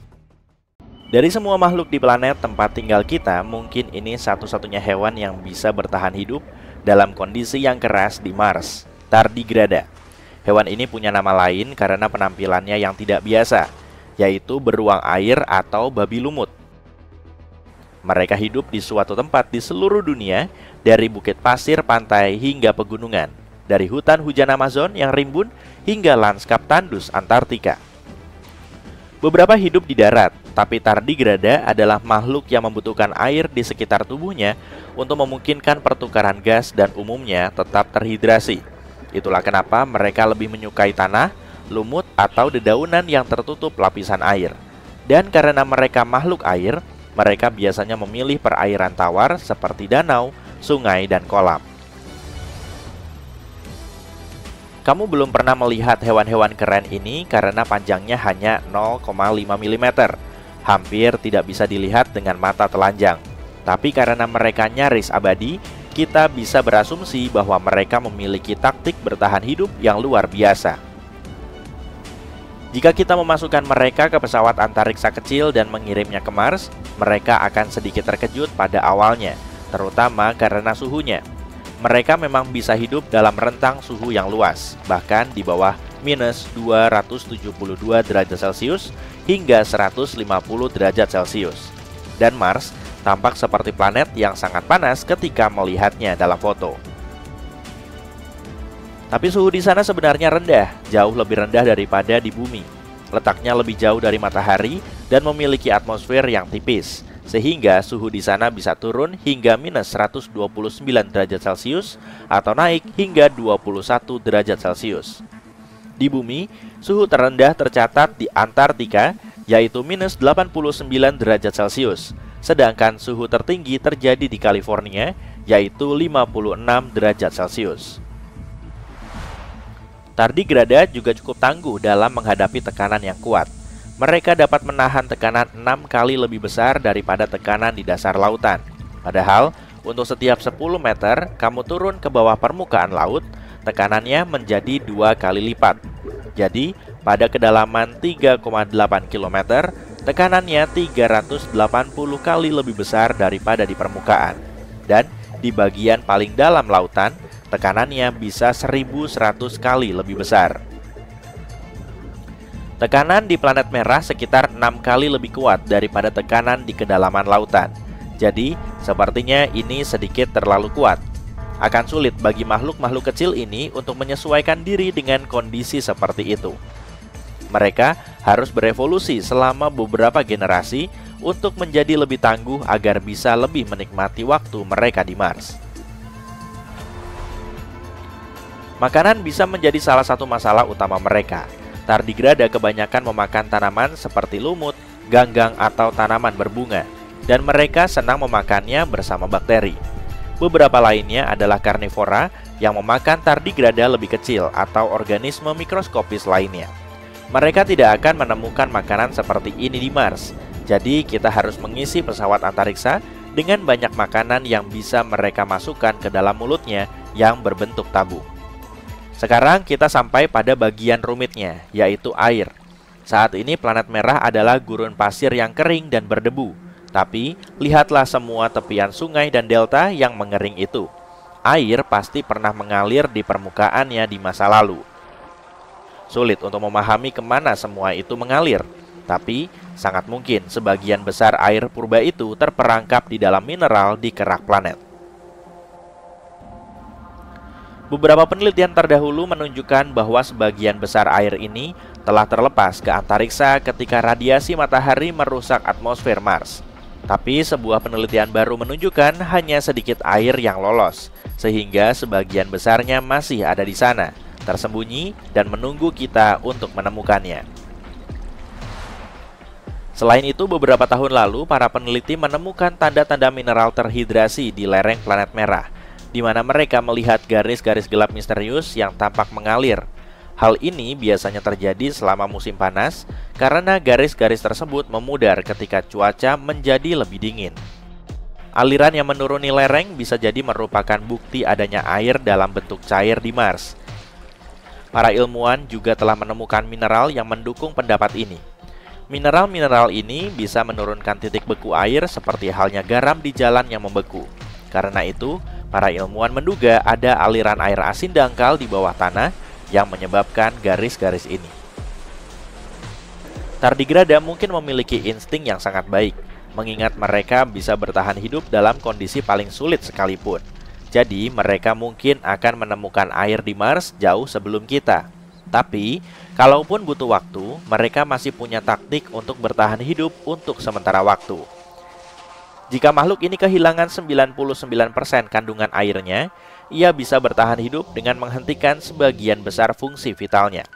Dari semua makhluk di planet tempat tinggal kita, mungkin ini satu-satunya hewan yang bisa bertahan hidup dalam kondisi yang keras di Mars, tardigrada. Hewan ini punya nama lain karena penampilannya yang tidak biasa, yaitu beruang air atau babi lumut. Mereka hidup di suatu tempat di seluruh dunia, dari bukit pasir pantai hingga pegunungan, dari hutan hujan Amazon yang rimbun hingga lanskap tandus Antartika. Beberapa hidup di darat, tapi tardigrada adalah makhluk yang membutuhkan air di sekitar tubuhnya untuk memungkinkan pertukaran gas dan umumnya tetap terhidrasi. Itulah kenapa mereka lebih menyukai tanah, lumut, atau dedaunan yang tertutup lapisan air. Dan karena mereka makhluk air, mereka biasanya memilih perairan tawar seperti danau, sungai, dan kolam. Kamu belum pernah melihat hewan-hewan keren ini karena panjangnya hanya 0,5 mm. Hampir tidak bisa dilihat dengan mata telanjang. Tapi karena mereka nyaris abadi, kita bisa berasumsi bahwa mereka memiliki taktik bertahan hidup yang luar biasa. Jika kita memasukkan mereka ke pesawat antariksa kecil dan mengirimnya ke Mars, mereka akan sedikit terkejut pada awalnya, terutama karena suhunya. Mereka memang bisa hidup dalam rentang suhu yang luas, bahkan di bawah minus 272 derajat Celcius hingga 150 derajat Celcius. Dan Mars tampak seperti planet yang sangat panas ketika melihatnya dalam foto. Tapi suhu di sana sebenarnya rendah, jauh lebih rendah daripada di bumi. Letaknya lebih jauh dari matahari dan memiliki atmosfer yang tipis, sehingga suhu di sana bisa turun hingga minus 129 derajat Celcius atau naik hingga 21 derajat Celcius. Di bumi, suhu terendah tercatat di Antartika, yaitu minus 89 derajat Celcius, sedangkan suhu tertinggi terjadi di California, yaitu 56 derajat Celcius. Tardigrada juga cukup tangguh dalam menghadapi tekanan yang kuat. Mereka dapat menahan tekanan 6 kali lebih besar daripada tekanan di dasar lautan. Padahal, untuk setiap 10 meter kamu turun ke bawah permukaan laut, tekanannya menjadi 2 kali lipat. Jadi, pada kedalaman 3,8 km, tekanannya 380 kali lebih besar daripada di permukaan. Dan di bagian paling dalam lautan, tekanannya bisa 1100 kali lebih besar. Tekanan di planet merah sekitar 6 kali lebih kuat daripada tekanan di kedalaman lautan. Jadi, sepertinya ini sedikit terlalu kuat. Akan sulit bagi makhluk-makhluk kecil ini untuk menyesuaikan diri dengan kondisi seperti itu. Mereka harus berevolusi selama beberapa generasi untuk menjadi lebih tangguh agar bisa lebih menikmati waktu mereka di Mars. Makanan bisa menjadi salah satu masalah utama mereka. Tardigrada kebanyakan memakan tanaman seperti lumut, ganggang, atau tanaman berbunga, dan mereka senang memakannya bersama bakteri. Beberapa lainnya adalah karnivora yang memakan tardigrada lebih kecil atau organisme mikroskopis lainnya. Mereka tidak akan menemukan makanan seperti ini di Mars, jadi kita harus mengisi pesawat antariksa dengan banyak makanan yang bisa mereka masukkan ke dalam mulutnya yang berbentuk tabung. Sekarang kita sampai pada bagian rumitnya, yaitu air. Saat ini planet merah adalah gurun pasir yang kering dan berdebu. Tapi, lihatlah semua tepian sungai dan delta yang mengering itu. Air pasti pernah mengalir di permukaannya di masa lalu. Sulit untuk memahami kemana semua itu mengalir. Tapi, sangat mungkin sebagian besar air purba itu terperangkap di dalam mineral di kerak planet. Beberapa penelitian terdahulu menunjukkan bahwa sebagian besar air ini telah terlepas ke antariksa ketika radiasi matahari merusak atmosfer Mars. Tapi sebuah penelitian baru menunjukkan hanya sedikit air yang lolos, sehingga sebagian besarnya masih ada di sana, tersembunyi dan menunggu kita untuk menemukannya. Selain itu, beberapa tahun lalu para peneliti menemukan tanda-tanda mineral terhidrasi di lereng planet merah, di mana mereka melihat garis-garis gelap misterius yang tampak mengalir. Hal ini biasanya terjadi selama musim panas karena garis-garis tersebut memudar ketika cuaca menjadi lebih dingin. Aliran yang menuruni lereng bisa jadi merupakan bukti adanya air dalam bentuk cair di Mars. Para ilmuwan juga telah menemukan mineral yang mendukung pendapat ini. Mineral-mineral ini bisa menurunkan titik beku air seperti halnya garam di jalan yang membeku. Karena itu, para ilmuwan menduga ada aliran air asin dangkal di bawah tanah yang menyebabkan garis-garis ini. Tardigrada mungkin memiliki insting yang sangat baik, mengingat mereka bisa bertahan hidup dalam kondisi paling sulit sekalipun. Jadi, mereka mungkin akan menemukan air di Mars jauh sebelum kita. Tapi, kalaupun butuh waktu, mereka masih punya taktik untuk bertahan hidup untuk sementara waktu. Jika makhluk ini kehilangan 99% kandungan airnya, ia bisa bertahan hidup dengan menghentikan sebagian besar fungsi vitalnya.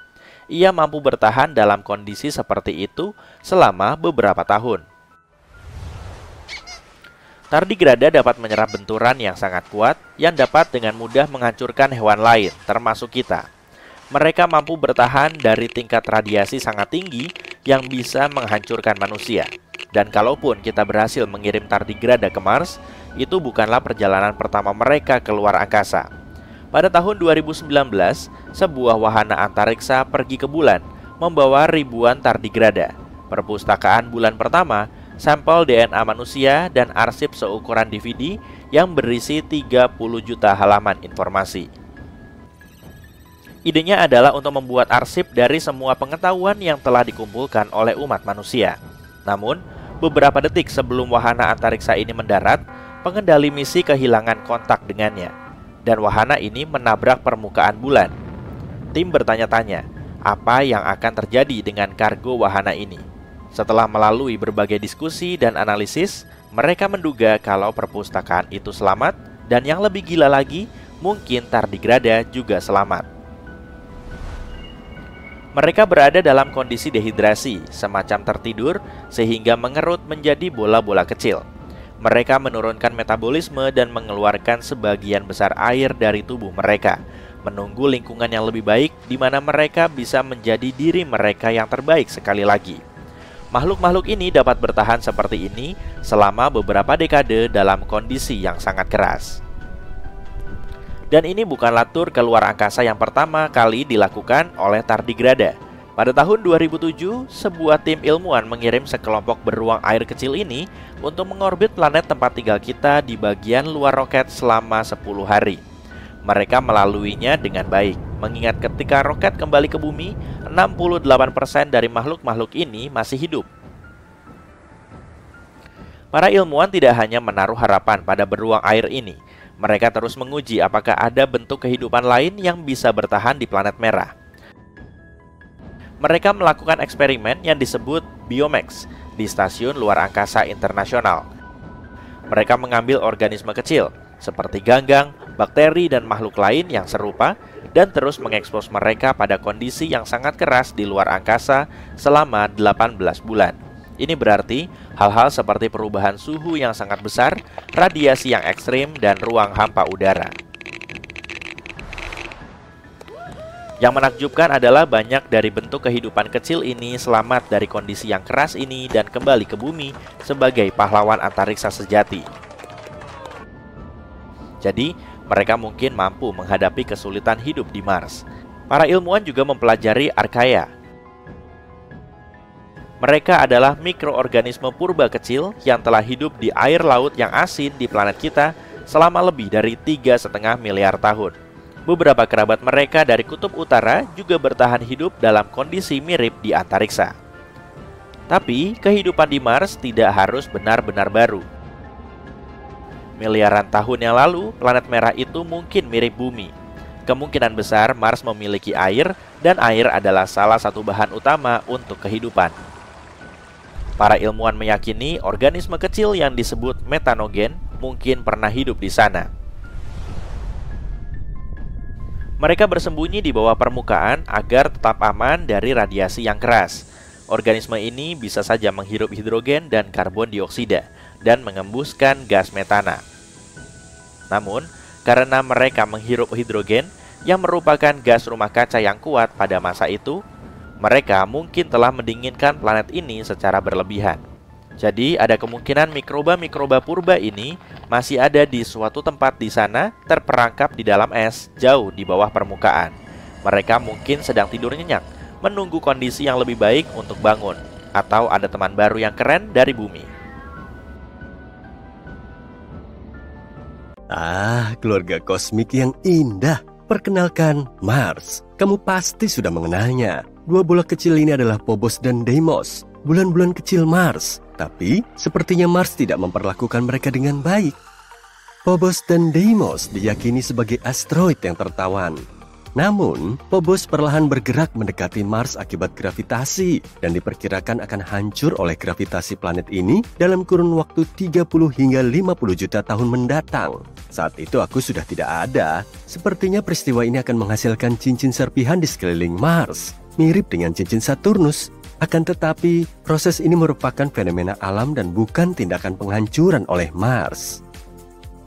Ia mampu bertahan dalam kondisi seperti itu selama beberapa tahun. Tardigrada dapat menyerap benturan yang sangat kuat yang dapat dengan mudah menghancurkan hewan lain, termasuk kita. Mereka mampu bertahan dari tingkat radiasi sangat tinggi yang bisa menghancurkan manusia. Dan kalaupun kita berhasil mengirim tardigrada ke Mars, itu bukanlah perjalanan pertama mereka keluar angkasa. Pada tahun 2019, sebuah wahana antariksa pergi ke bulan, membawa ribuan tardigrada. Perpustakaan bulan pertama, sampel DNA manusia, dan arsip seukuran DVD yang berisi 30 juta halaman informasi. Idenya adalah untuk membuat arsip dari semua pengetahuan yang telah dikumpulkan oleh umat manusia. Namun, beberapa detik sebelum wahana antariksa ini mendarat, pengendali misi kehilangan kontak dengannya, dan wahana ini menabrak permukaan bulan. Tim bertanya-tanya, apa yang akan terjadi dengan kargo wahana ini. Setelah melalui berbagai diskusi dan analisis, mereka menduga kalau perpustakaan itu selamat, dan yang lebih gila lagi, mungkin tardigrada juga selamat. Mereka berada dalam kondisi dehidrasi, semacam tertidur, sehingga mengerut menjadi bola-bola kecil. Mereka menurunkan metabolisme dan mengeluarkan sebagian besar air dari tubuh mereka, menunggu lingkungan yang lebih baik di mana mereka bisa menjadi diri mereka yang terbaik sekali lagi. Makhluk-makhluk ini dapat bertahan seperti ini selama beberapa dekade dalam kondisi yang sangat keras. Dan ini bukanlah tur keluar angkasa yang pertama kali dilakukan oleh tardigrada. Pada tahun 2007, sebuah tim ilmuwan mengirim sekelompok beruang air kecil ini untuk mengorbit planet tempat tinggal kita di bagian luar roket selama 10 hari. Mereka melaluinya dengan baik, mengingat ketika roket kembali ke bumi, 68% dari makhluk-makhluk ini masih hidup. Para ilmuwan tidak hanya menaruh harapan pada beruang air ini, mereka terus menguji apakah ada bentuk kehidupan lain yang bisa bertahan di planet merah. Mereka melakukan eksperimen yang disebut Biomax di Stasiun Luar Angkasa Internasional. Mereka mengambil organisme kecil seperti ganggang, bakteri, dan makhluk lain yang serupa dan terus mengekspos mereka pada kondisi yang sangat keras di luar angkasa selama 18 bulan. Ini berarti hal-hal seperti perubahan suhu yang sangat besar, radiasi yang ekstrim, dan ruang hampa udara. Yang menakjubkan adalah banyak dari bentuk kehidupan kecil ini selamat dari kondisi yang keras ini dan kembali ke bumi sebagai pahlawan antariksa sejati. Jadi, mereka mungkin mampu menghadapi kesulitan hidup di Mars. Para ilmuwan juga mempelajari Archaea. Mereka adalah mikroorganisme purba kecil yang telah hidup di air laut yang asin di planet kita selama lebih dari 3,5 miliar tahun. Beberapa kerabat mereka dari kutub utara juga bertahan hidup dalam kondisi mirip di antariksa. Tapi, kehidupan di Mars tidak harus benar-benar baru. Miliaran tahun yang lalu, planet merah itu mungkin mirip bumi. Kemungkinan besar Mars memiliki air, dan air adalah salah satu bahan utama untuk kehidupan. Para ilmuwan meyakini organisme kecil yang disebut metanogen mungkin pernah hidup di sana. Mereka bersembunyi di bawah permukaan agar tetap aman dari radiasi yang keras. Organisme ini bisa saja menghirup hidrogen dan karbon dioksida dan mengembuskan gas metana. Namun, karena mereka menghirup hidrogen yang merupakan gas rumah kaca yang kuat pada masa itu, mereka mungkin telah mendinginkan planet ini secara berlebihan. Jadi, ada kemungkinan mikroba-mikroba purba ini masih ada di suatu tempat di sana, terperangkap di dalam es jauh di bawah permukaan. Mereka mungkin sedang tidur nyenyak, menunggu kondisi yang lebih baik untuk bangun, atau ada teman baru yang keren dari bumi. Keluarga kosmik yang indah. Perkenalkan, Mars. Kamu pasti sudah mengenalnya. Dua bola kecil ini adalah Phobos dan Deimos, bulan-bulan kecil Mars. Tapi, sepertinya Mars tidak memperlakukan mereka dengan baik. Phobos dan Deimos diyakini sebagai asteroid yang tertawan. Namun, Phobos perlahan bergerak mendekati Mars akibat gravitasi dan diperkirakan akan hancur oleh gravitasi planet ini dalam kurun waktu 30 hingga 50 juta tahun mendatang. Saat itu aku sudah tidak ada. Sepertinya peristiwa ini akan menghasilkan cincin serpihan di sekeliling Mars, mirip dengan cincin Saturnus. Akan tetapi, proses ini merupakan fenomena alam dan bukan tindakan penghancuran oleh Mars.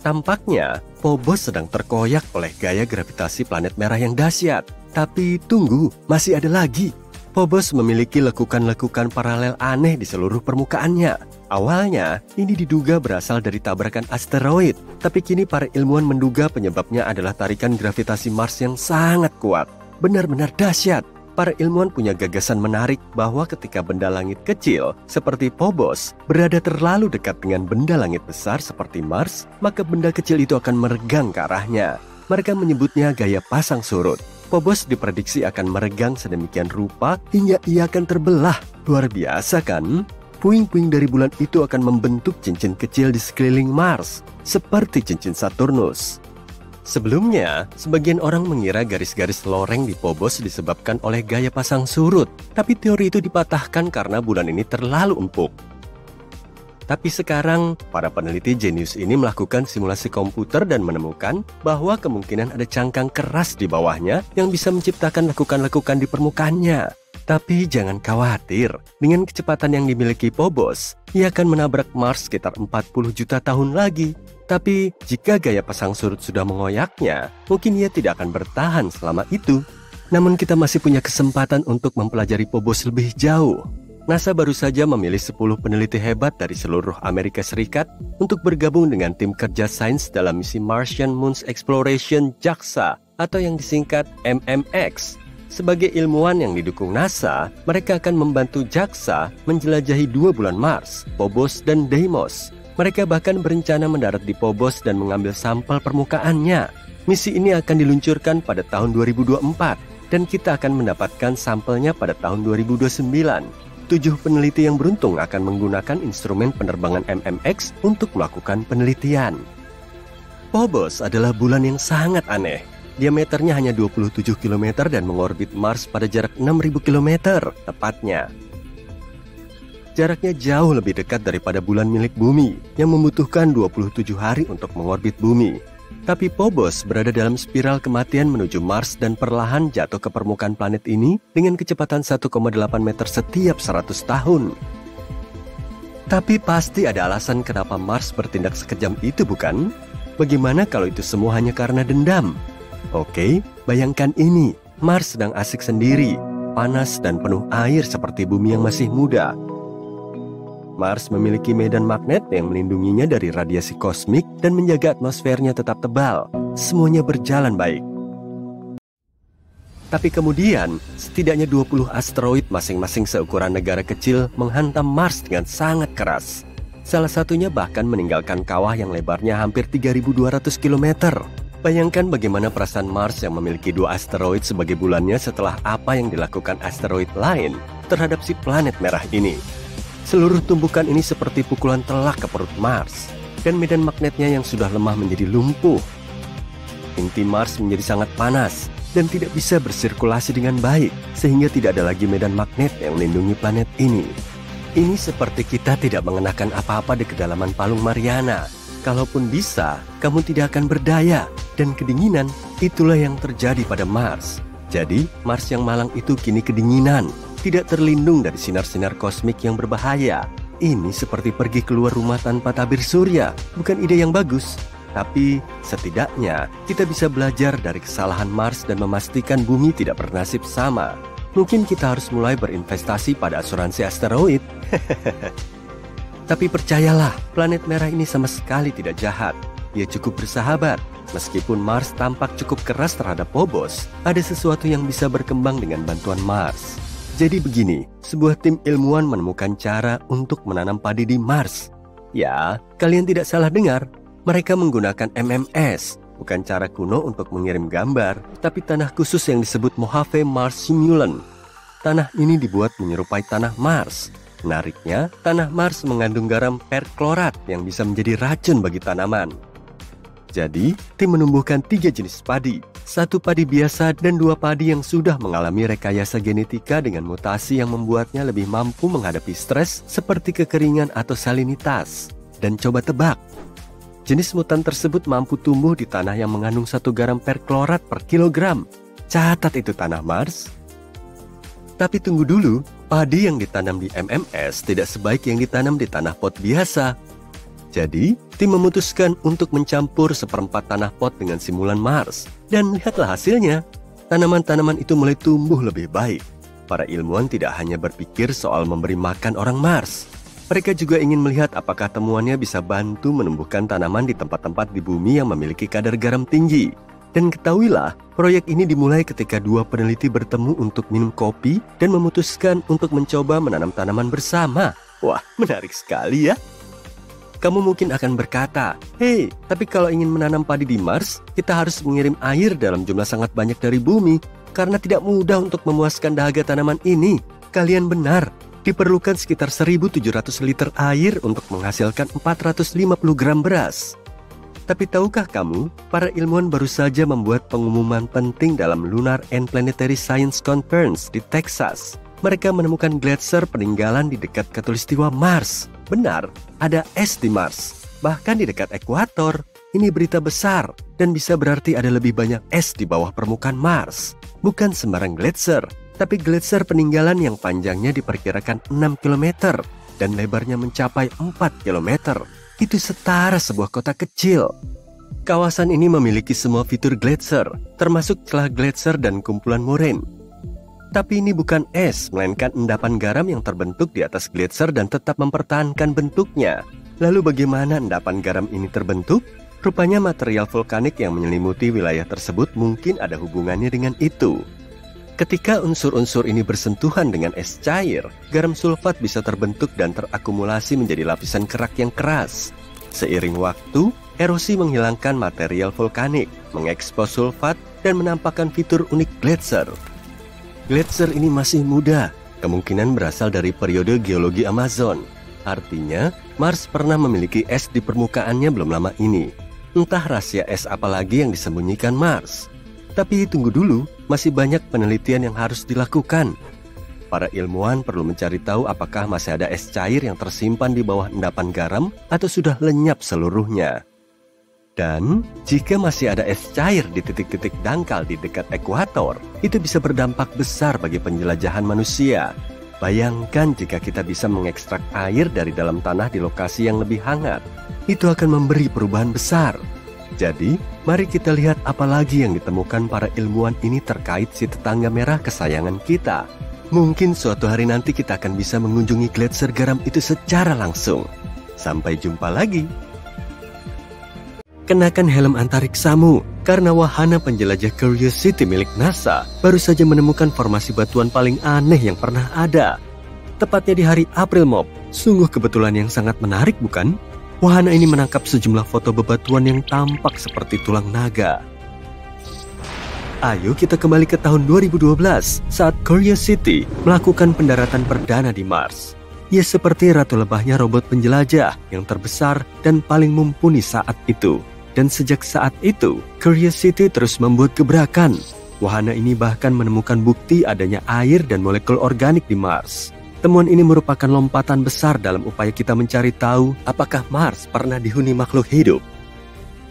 Tampaknya, Phobos sedang terkoyak oleh gaya gravitasi planet merah yang dahsyat. Tapi tunggu, masih ada lagi. Phobos memiliki lekukan-lekukan paralel aneh di seluruh permukaannya. Awalnya, ini diduga berasal dari tabrakan asteroid. Tapi kini para ilmuwan menduga penyebabnya adalah tarikan gravitasi Mars yang sangat kuat. Benar-benar dahsyat. Para ilmuwan punya gagasan menarik bahwa ketika benda langit kecil seperti Phobos berada terlalu dekat dengan benda langit besar seperti Mars, maka benda kecil itu akan meregang ke arahnya. Mereka menyebutnya gaya pasang surut. Phobos diprediksi akan meregang sedemikian rupa hingga ia akan terbelah. Luar biasa kan? Puing-puing dari bulan itu akan membentuk cincin kecil di sekeliling Mars, seperti cincin Saturnus. Sebelumnya, sebagian orang mengira garis-garis loreng di Phobos disebabkan oleh gaya pasang surut, tapi teori itu dipatahkan karena bulan ini terlalu empuk. Tapi sekarang, para peneliti jenius ini melakukan simulasi komputer dan menemukan bahwa kemungkinan ada cangkang keras di bawahnya yang bisa menciptakan lekukan-lekukan di permukaannya. Tapi jangan khawatir, dengan kecepatan yang dimiliki Phobos, ia akan menabrak Mars sekitar 40 juta tahun lagi. Tapi jika gaya pasang surut sudah mengoyaknya, mungkin ia tidak akan bertahan selama itu. Namun kita masih punya kesempatan untuk mempelajari Phobos lebih jauh. NASA baru saja memilih 10 peneliti hebat dari seluruh Amerika Serikat untuk bergabung dengan tim kerja sains dalam misi Martian Moon Exploration JAXA atau yang disingkat MMX. Sebagai ilmuwan yang didukung NASA, mereka akan membantu JAXA menjelajahi 2 bulan Mars, Phobos dan Deimos. Mereka bahkan berencana mendarat di Phobos dan mengambil sampel permukaannya. Misi ini akan diluncurkan pada tahun 2024 dan kita akan mendapatkan sampelnya pada tahun 2029. 7 peneliti yang beruntung akan menggunakan instrumen penerbangan MMX untuk melakukan penelitian. Phobos adalah bulan yang sangat aneh. Diameternya hanya 27 km dan mengorbit Mars pada jarak 6.000 km tepatnya. Jaraknya jauh lebih dekat daripada bulan milik bumi yang membutuhkan 27 hari untuk mengorbit bumi. Tapi Phobos berada dalam spiral kematian menuju Mars dan perlahan jatuh ke permukaan planet ini dengan kecepatan 1,8 meter setiap 100 tahun. Tapi pasti ada alasan kenapa Mars bertindak sekejam itu, bukan? Bagaimana kalau itu semua hanya karena dendam? Oke, bayangkan ini. Mars sedang asik sendiri, panas dan penuh air seperti bumi yang masih muda. Mars memiliki medan magnet yang melindunginya dari radiasi kosmik dan menjaga atmosfernya tetap tebal. Semuanya berjalan baik. Tapi kemudian, setidaknya 20 asteroid masing-masing seukuran negara kecil menghantam Mars dengan sangat keras. Salah satunya bahkan meninggalkan kawah yang lebarnya hampir 3.200 km. Bayangkan bagaimana perasaan Mars yang memiliki 2 asteroid sebagai bulannya setelah apa yang dilakukan asteroid lain terhadap si planet merah ini. Seluruh tumbukan ini seperti pukulan telak ke perut Mars, dan medan magnetnya yang sudah lemah menjadi lumpuh. Inti Mars menjadi sangat panas dan tidak bisa bersirkulasi dengan baik, sehingga tidak ada lagi medan magnet yang melindungi planet ini. Ini seperti kita tidak mengenakan apa-apa di kedalaman Palung Mariana. Kalaupun bisa, kamu tidak akan berdaya, dan kedinginan itulah yang terjadi pada Mars. Jadi, Mars yang malang itu kini kedinginan, tidak terlindung dari sinar-sinar kosmik yang berbahaya. Ini seperti pergi keluar rumah tanpa tabir surya, bukan ide yang bagus. Tapi setidaknya kita bisa belajar dari kesalahan Mars dan memastikan bumi tidak bernasib sama. Mungkin kita harus mulai berinvestasi pada asuransi asteroid. Tapi percayalah, planet merah ini sama sekali tidak jahat. Dia cukup bersahabat. Meskipun Mars tampak cukup keras terhadap Phobos, ada sesuatu yang bisa berkembang dengan bantuan Mars. Jadi begini, sebuah tim ilmuwan menemukan cara untuk menanam padi di Mars. Ya, kalian tidak salah dengar. Mereka menggunakan MMS, bukan cara kuno untuk mengirim gambar, tapi tanah khusus yang disebut Mojave Mars Simulant. Tanah ini dibuat menyerupai tanah Mars. Menariknya, tanah Mars mengandung garam perklorat yang bisa menjadi racun bagi tanaman. Jadi, tim menumbuhkan 3 jenis padi. 1 padi biasa dan 2 padi yang sudah mengalami rekayasa genetika dengan mutasi yang membuatnya lebih mampu menghadapi stres seperti kekeringan atau salinitas. Dan coba tebak, jenis mutan tersebut mampu tumbuh di tanah yang mengandung 1 garam perklorat per kilogram. Catat itu tanah Mars. Tapi tunggu dulu, padi yang ditanam di MMS tidak sebaik yang ditanam di tanah pot biasa. Jadi, tim memutuskan untuk mencampur 1/4 tanah pot dengan simulan Mars. Dan lihatlah hasilnya, tanaman-tanaman itu mulai tumbuh lebih baik. Para ilmuwan tidak hanya berpikir soal memberi makan orang Mars. Mereka juga ingin melihat apakah temuannya bisa bantu menumbuhkan tanaman di tempat-tempat di bumi yang memiliki kadar garam tinggi. Dan ketahuilah, proyek ini dimulai ketika 2 peneliti bertemu untuk minum kopi dan memutuskan untuk mencoba menanam tanaman bersama. Wah, menarik sekali ya. Kamu mungkin akan berkata, "Hei, tapi kalau ingin menanam padi di Mars, kita harus mengirim air dalam jumlah sangat banyak dari bumi, karena tidak mudah untuk memuaskan dahaga tanaman ini." Kalian benar, diperlukan sekitar 1.700 liter air untuk menghasilkan 450 gram beras. Tapi tahukah kamu, para ilmuwan baru saja membuat pengumuman penting dalam Lunar and Planetary Science Conference di Texas. Mereka menemukan gletser peninggalan di dekat khatulistiwa Mars. Benar, ada es di Mars. Bahkan di dekat ekuator. Ini berita besar dan bisa berarti ada lebih banyak es di bawah permukaan Mars. Bukan sembarang gletser, tapi gletser peninggalan yang panjangnya diperkirakan 6 km dan lebarnya mencapai 4 km. Itu setara sebuah kota kecil. Kawasan ini memiliki semua fitur gletser, termasuk celah gletser dan kumpulan moraine. Tapi ini bukan es, melainkan endapan garam yang terbentuk di atas gletser dan tetap mempertahankan bentuknya. Lalu bagaimana endapan garam ini terbentuk? Rupanya material vulkanik yang menyelimuti wilayah tersebut mungkin ada hubungannya dengan itu. Ketika unsur-unsur ini bersentuhan dengan es cair, garam sulfat bisa terbentuk dan terakumulasi menjadi lapisan kerak yang keras. Seiring waktu, erosi menghilangkan material vulkanik, mengekspos sulfat, dan menampakkan fitur unik gletser. Gletser ini masih muda, kemungkinan berasal dari periode geologi Amazon. Artinya, Mars pernah memiliki es di permukaannya belum lama ini. Entah rahasia es apa lagi yang disembunyikan Mars. Tapi tunggu dulu, masih banyak penelitian yang harus dilakukan. Para ilmuwan perlu mencari tahu apakah masih ada es cair yang tersimpan di bawah endapan garam atau sudah lenyap seluruhnya. Dan jika masih ada es cair di titik-titik dangkal di dekat ekuator, itu bisa berdampak besar bagi penjelajahan manusia. Bayangkan jika kita bisa mengekstrak air dari dalam tanah di lokasi yang lebih hangat. Itu akan memberi perubahan besar. Jadi, mari kita lihat apa lagi yang ditemukan para ilmuwan ini terkait si tetangga merah kesayangan kita. Mungkin suatu hari nanti kita akan bisa mengunjungi gletser garam itu secara langsung. Sampai jumpa lagi. Kenakan helm antariksamu, karena wahana penjelajah Curiosity milik NASA baru saja menemukan formasi batuan paling aneh yang pernah ada. Tepatnya di hari April Mop. Sungguh kebetulan yang sangat menarik, bukan? Wahana ini menangkap sejumlah foto bebatuan yang tampak seperti tulang naga. Ayo kita kembali ke tahun 2012 saat Curiosity melakukan pendaratan perdana di Mars. Ia seperti ratu lebahnya robot penjelajah yang terbesar dan paling mumpuni saat itu. Dan sejak saat itu, Curiosity terus membuat gebrakan. Wahana ini bahkan menemukan bukti adanya air dan molekul organik di Mars. Temuan ini merupakan lompatan besar dalam upaya kita mencari tahu apakah Mars pernah dihuni makhluk hidup.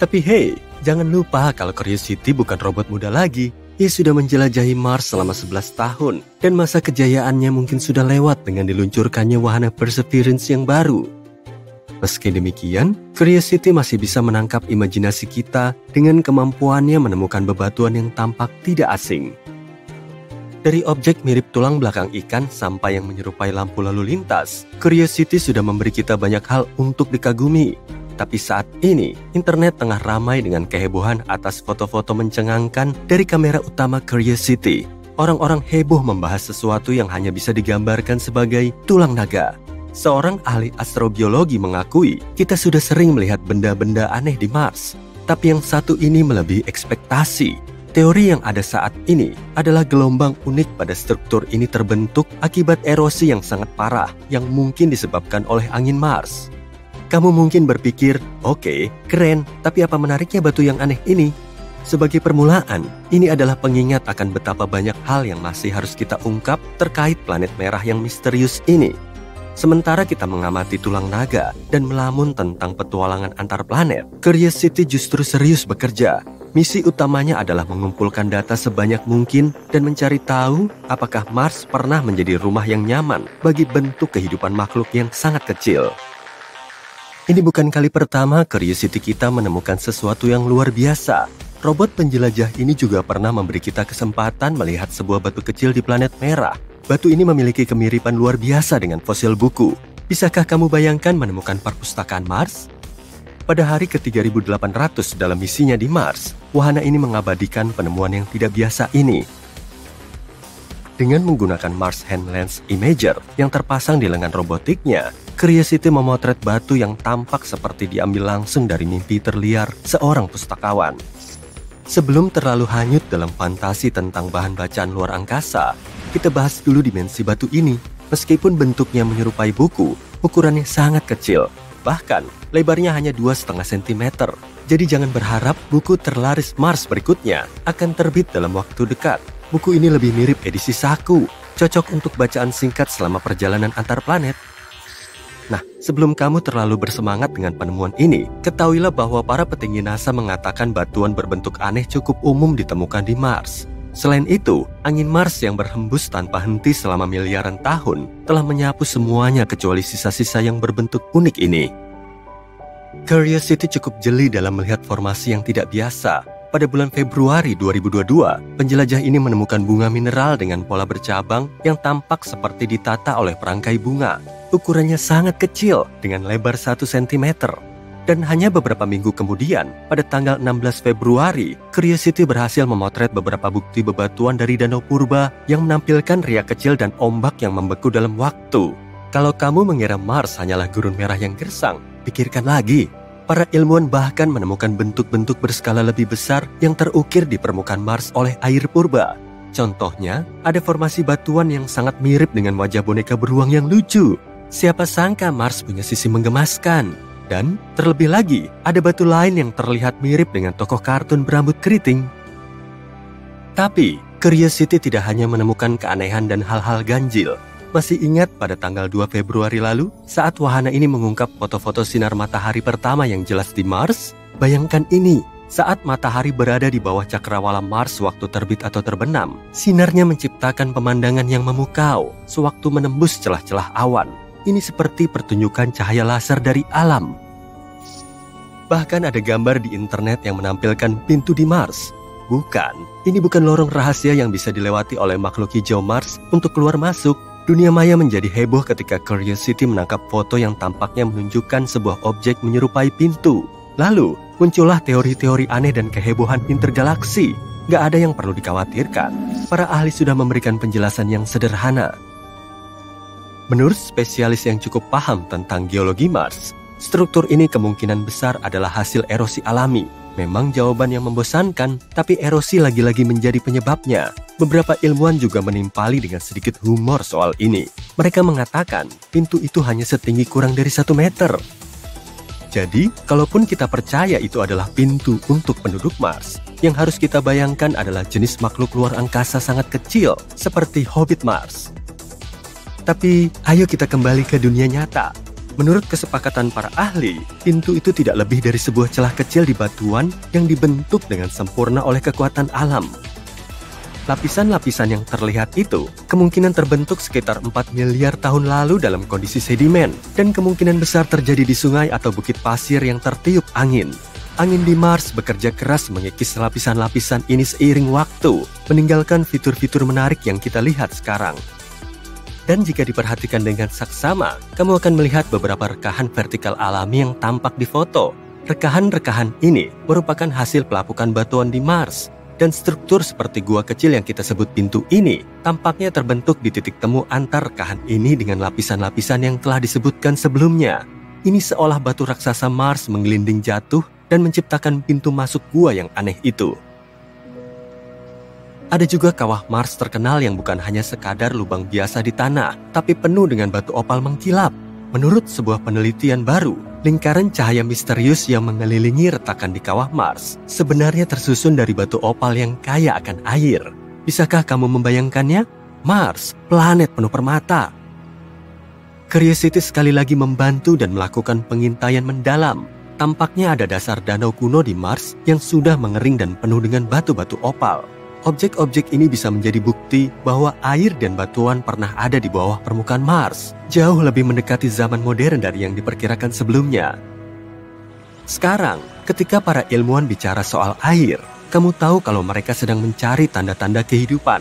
Tapi hey, jangan lupa kalau Curiosity bukan robot muda lagi. Ia sudah menjelajahi Mars selama 11 tahun, dan masa kejayaannya mungkin sudah lewat dengan diluncurkannya wahana Perseverance yang baru. Meski demikian, Curiosity masih bisa menangkap imajinasi kita dengan kemampuannya menemukan bebatuan yang tampak tidak asing. Dari objek mirip tulang belakang ikan sampai yang menyerupai lampu lalu lintas, Curiosity sudah memberi kita banyak hal untuk dikagumi. Tapi saat ini, internet tengah ramai dengan kehebohan atas foto-foto mencengangkan dari kamera utama Curiosity. Orang-orang heboh membahas sesuatu yang hanya bisa digambarkan sebagai tulang naga. Seorang ahli astrobiologi mengakui, kita sudah sering melihat benda-benda aneh di Mars. Tapi yang satu ini melebihi ekspektasi. Teori yang ada saat ini adalah gelombang unik pada struktur ini terbentuk akibat erosi yang sangat parah yang mungkin disebabkan oleh angin Mars. Kamu mungkin berpikir, oke, keren, tapi apa menariknya batu yang aneh ini? Sebagai permulaan, ini adalah pengingat akan betapa banyak hal yang masih harus kita ungkap terkait planet merah yang misterius ini. Sementara kita mengamati tulang naga dan melamun tentang petualangan antar planet, Curiosity justru serius bekerja. Misi utamanya adalah mengumpulkan data sebanyak mungkin dan mencari tahu apakah Mars pernah menjadi rumah yang nyaman bagi bentuk kehidupan makhluk yang sangat kecil. Ini bukan kali pertama Curiosity kita menemukan sesuatu yang luar biasa. Robot penjelajah ini juga pernah memberi kita kesempatan melihat sebuah batu kecil di planet merah. Batu ini memiliki kemiripan luar biasa dengan fosil buku. Bisakah kamu bayangkan menemukan perpustakaan Mars? Pada hari ke-3800 dalam misinya di Mars, wahana ini mengabadikan penemuan yang tidak biasa ini. Dengan menggunakan Mars Hand Lens Imager yang terpasang di lengan robotiknya, Curiosity memotret batu yang tampak seperti diambil langsung dari mimpi terliar seorang pustakawan. Sebelum terlalu hanyut dalam fantasi tentang bahan bacaan luar angkasa, kita bahas dulu dimensi batu ini. Meskipun bentuknya menyerupai buku, ukurannya sangat kecil. Bahkan, lebarnya hanya 2,5 cm. Jadi jangan berharap buku terlaris Mars berikutnya akan terbit dalam waktu dekat. Buku ini lebih mirip edisi saku, cocok untuk bacaan singkat selama perjalanan antar planet. Nah, sebelum kamu terlalu bersemangat dengan penemuan ini, ketahuilah bahwa para petinggi NASA mengatakan batuan berbentuk aneh cukup umum ditemukan di Mars. Selain itu, angin Mars yang berhembus tanpa henti selama miliaran tahun telah menyapu semuanya kecuali sisa-sisa yang berbentuk unik ini. Curiosity cukup jeli dalam melihat formasi yang tidak biasa. Pada bulan Februari 2022, penjelajah ini menemukan bunga mineral dengan pola bercabang yang tampak seperti ditata oleh perangkai bunga. Ukurannya sangat kecil dengan lebar 1 cm. Dan hanya beberapa minggu kemudian, pada tanggal 16 Februari, Curiosity berhasil memotret beberapa bukti bebatuan dari danau purba yang menampilkan riak kecil dan ombak yang membeku dalam waktu. Kalau kamu mengira Mars hanyalah gurun merah yang gersang, pikirkan lagi. Para ilmuwan bahkan menemukan bentuk-bentuk berskala lebih besar yang terukir di permukaan Mars oleh air purba. Contohnya, ada formasi batuan yang sangat mirip dengan wajah boneka beruang yang lucu. Siapa sangka Mars punya sisi menggemaskan. Dan terlebih lagi, ada batu lain yang terlihat mirip dengan tokoh kartun berambut keriting. Tapi, Curiosity tidak hanya menemukan keanehan dan hal-hal ganjil. Masih ingat pada tanggal 2 Februari lalu, saat wahana ini mengungkap foto-foto sinar matahari pertama yang jelas di Mars? Bayangkan ini, saat matahari berada di bawah cakrawala Mars waktu terbit atau terbenam, sinarnya menciptakan pemandangan yang memukau sewaktu menembus celah-celah awan. Ini seperti pertunjukan cahaya laser dari alam. Bahkan ada gambar di internet yang menampilkan pintu di Mars. Bukan, ini bukan lorong rahasia yang bisa dilewati oleh makhluk hijau Mars untuk keluar masuk. Dunia maya menjadi heboh ketika Curiosity menangkap foto yang tampaknya menunjukkan sebuah objek menyerupai pintu. Lalu, muncullah teori-teori aneh dan kehebohan intergalaksi. Gak ada yang perlu dikhawatirkan. Para ahli sudah memberikan penjelasan yang sederhana. Menurut spesialis yang cukup paham tentang geologi Mars, struktur ini kemungkinan besar adalah hasil erosi alami. Memang jawaban yang membosankan, tapi erosi lagi-lagi menjadi penyebabnya. Beberapa ilmuwan juga menimpali dengan sedikit humor soal ini. Mereka mengatakan pintu itu hanya setinggi kurang dari 1 meter. Jadi, kalaupun kita percaya itu adalah pintu untuk penduduk Mars, yang harus kita bayangkan adalah jenis makhluk luar angkasa sangat kecil, seperti Hobbit Mars. Tapi, ayo kita kembali ke dunia nyata. Menurut kesepakatan para ahli, pintu itu tidak lebih dari sebuah celah kecil di batuan yang dibentuk dengan sempurna oleh kekuatan alam. Lapisan-lapisan yang terlihat itu kemungkinan terbentuk sekitar 4 miliar tahun lalu dalam kondisi sedimen, dan kemungkinan besar terjadi di sungai atau bukit pasir yang tertiup angin. Angin di Mars bekerja keras mengikis lapisan-lapisan ini seiring waktu, meninggalkan fitur-fitur menarik yang kita lihat sekarang. Dan jika diperhatikan dengan saksama, kamu akan melihat beberapa rekahan vertikal alami yang tampak di foto. Rekahan-rekahan ini merupakan hasil pelapukan batuan di Mars, dan struktur seperti gua kecil yang kita sebut pintu ini tampaknya terbentuk di titik temu antar rekahan ini dengan lapisan-lapisan yang telah disebutkan sebelumnya. Ini seolah batu raksasa Mars menggelinding jatuh dan menciptakan pintu masuk gua yang aneh itu. Ada juga kawah Mars terkenal yang bukan hanya sekadar lubang biasa di tanah, tapi penuh dengan batu opal mengkilap. Menurut sebuah penelitian baru, lingkaran cahaya misterius yang mengelilingi retakan di kawah Mars sebenarnya tersusun dari batu opal yang kaya akan air. Bisakah kamu membayangkannya? Mars, planet penuh permata. Curiosity sekali lagi membantu dan melakukan pengintaian mendalam. Tampaknya ada dasar danau kuno di Mars yang sudah mengering dan penuh dengan batu-batu opal. Objek-objek ini bisa menjadi bukti bahwa air dan batuan pernah ada di bawah permukaan Mars, jauh lebih mendekati zaman modern dari yang diperkirakan sebelumnya. Sekarang, ketika para ilmuwan bicara soal air, kamu tahu kalau mereka sedang mencari tanda-tanda kehidupan.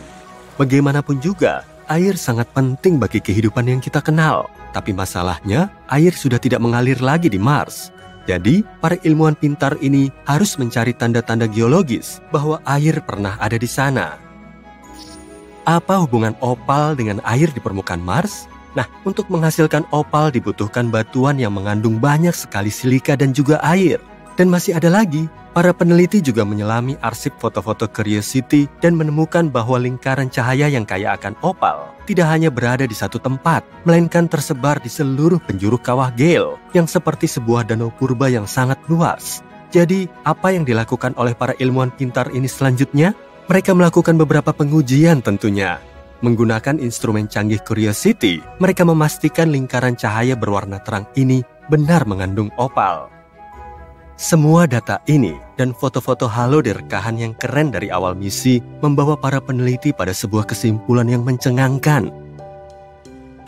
Bagaimanapun juga, air sangat penting bagi kehidupan yang kita kenal. Tapi masalahnya, air sudah tidak mengalir lagi di Mars. Jadi, para ilmuwan pintar ini harus mencari tanda-tanda geologis bahwa air pernah ada di sana. Apa hubungan opal dengan air di permukaan Mars? Nah, untuk menghasilkan opal dibutuhkan batuan yang mengandung banyak sekali silika dan juga air. Dan masih ada lagi, para peneliti juga menyelami arsip foto-foto Curiosity dan menemukan bahwa lingkaran cahaya yang kaya akan opal tidak hanya berada di satu tempat, melainkan tersebar di seluruh penjuru kawah Gale yang seperti sebuah danau purba yang sangat luas. Jadi, apa yang dilakukan oleh para ilmuwan pintar ini selanjutnya? Mereka melakukan beberapa pengujian tentunya. Menggunakan instrumen canggih Curiosity, mereka memastikan lingkaran cahaya berwarna terang ini benar mengandung opal. Semua data ini dan foto-foto halo di rekahan yang keren dari awal misi membawa para peneliti pada sebuah kesimpulan yang mencengangkan.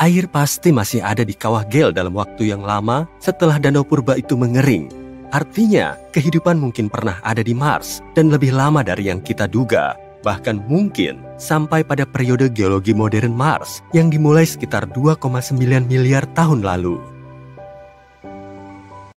Air pasti masih ada di kawah Gale dalam waktu yang lama setelah danau purba itu mengering. Artinya, kehidupan mungkin pernah ada di Mars dan lebih lama dari yang kita duga. Bahkan mungkin sampai pada periode geologi modern Mars yang dimulai sekitar 2,9 miliar tahun lalu.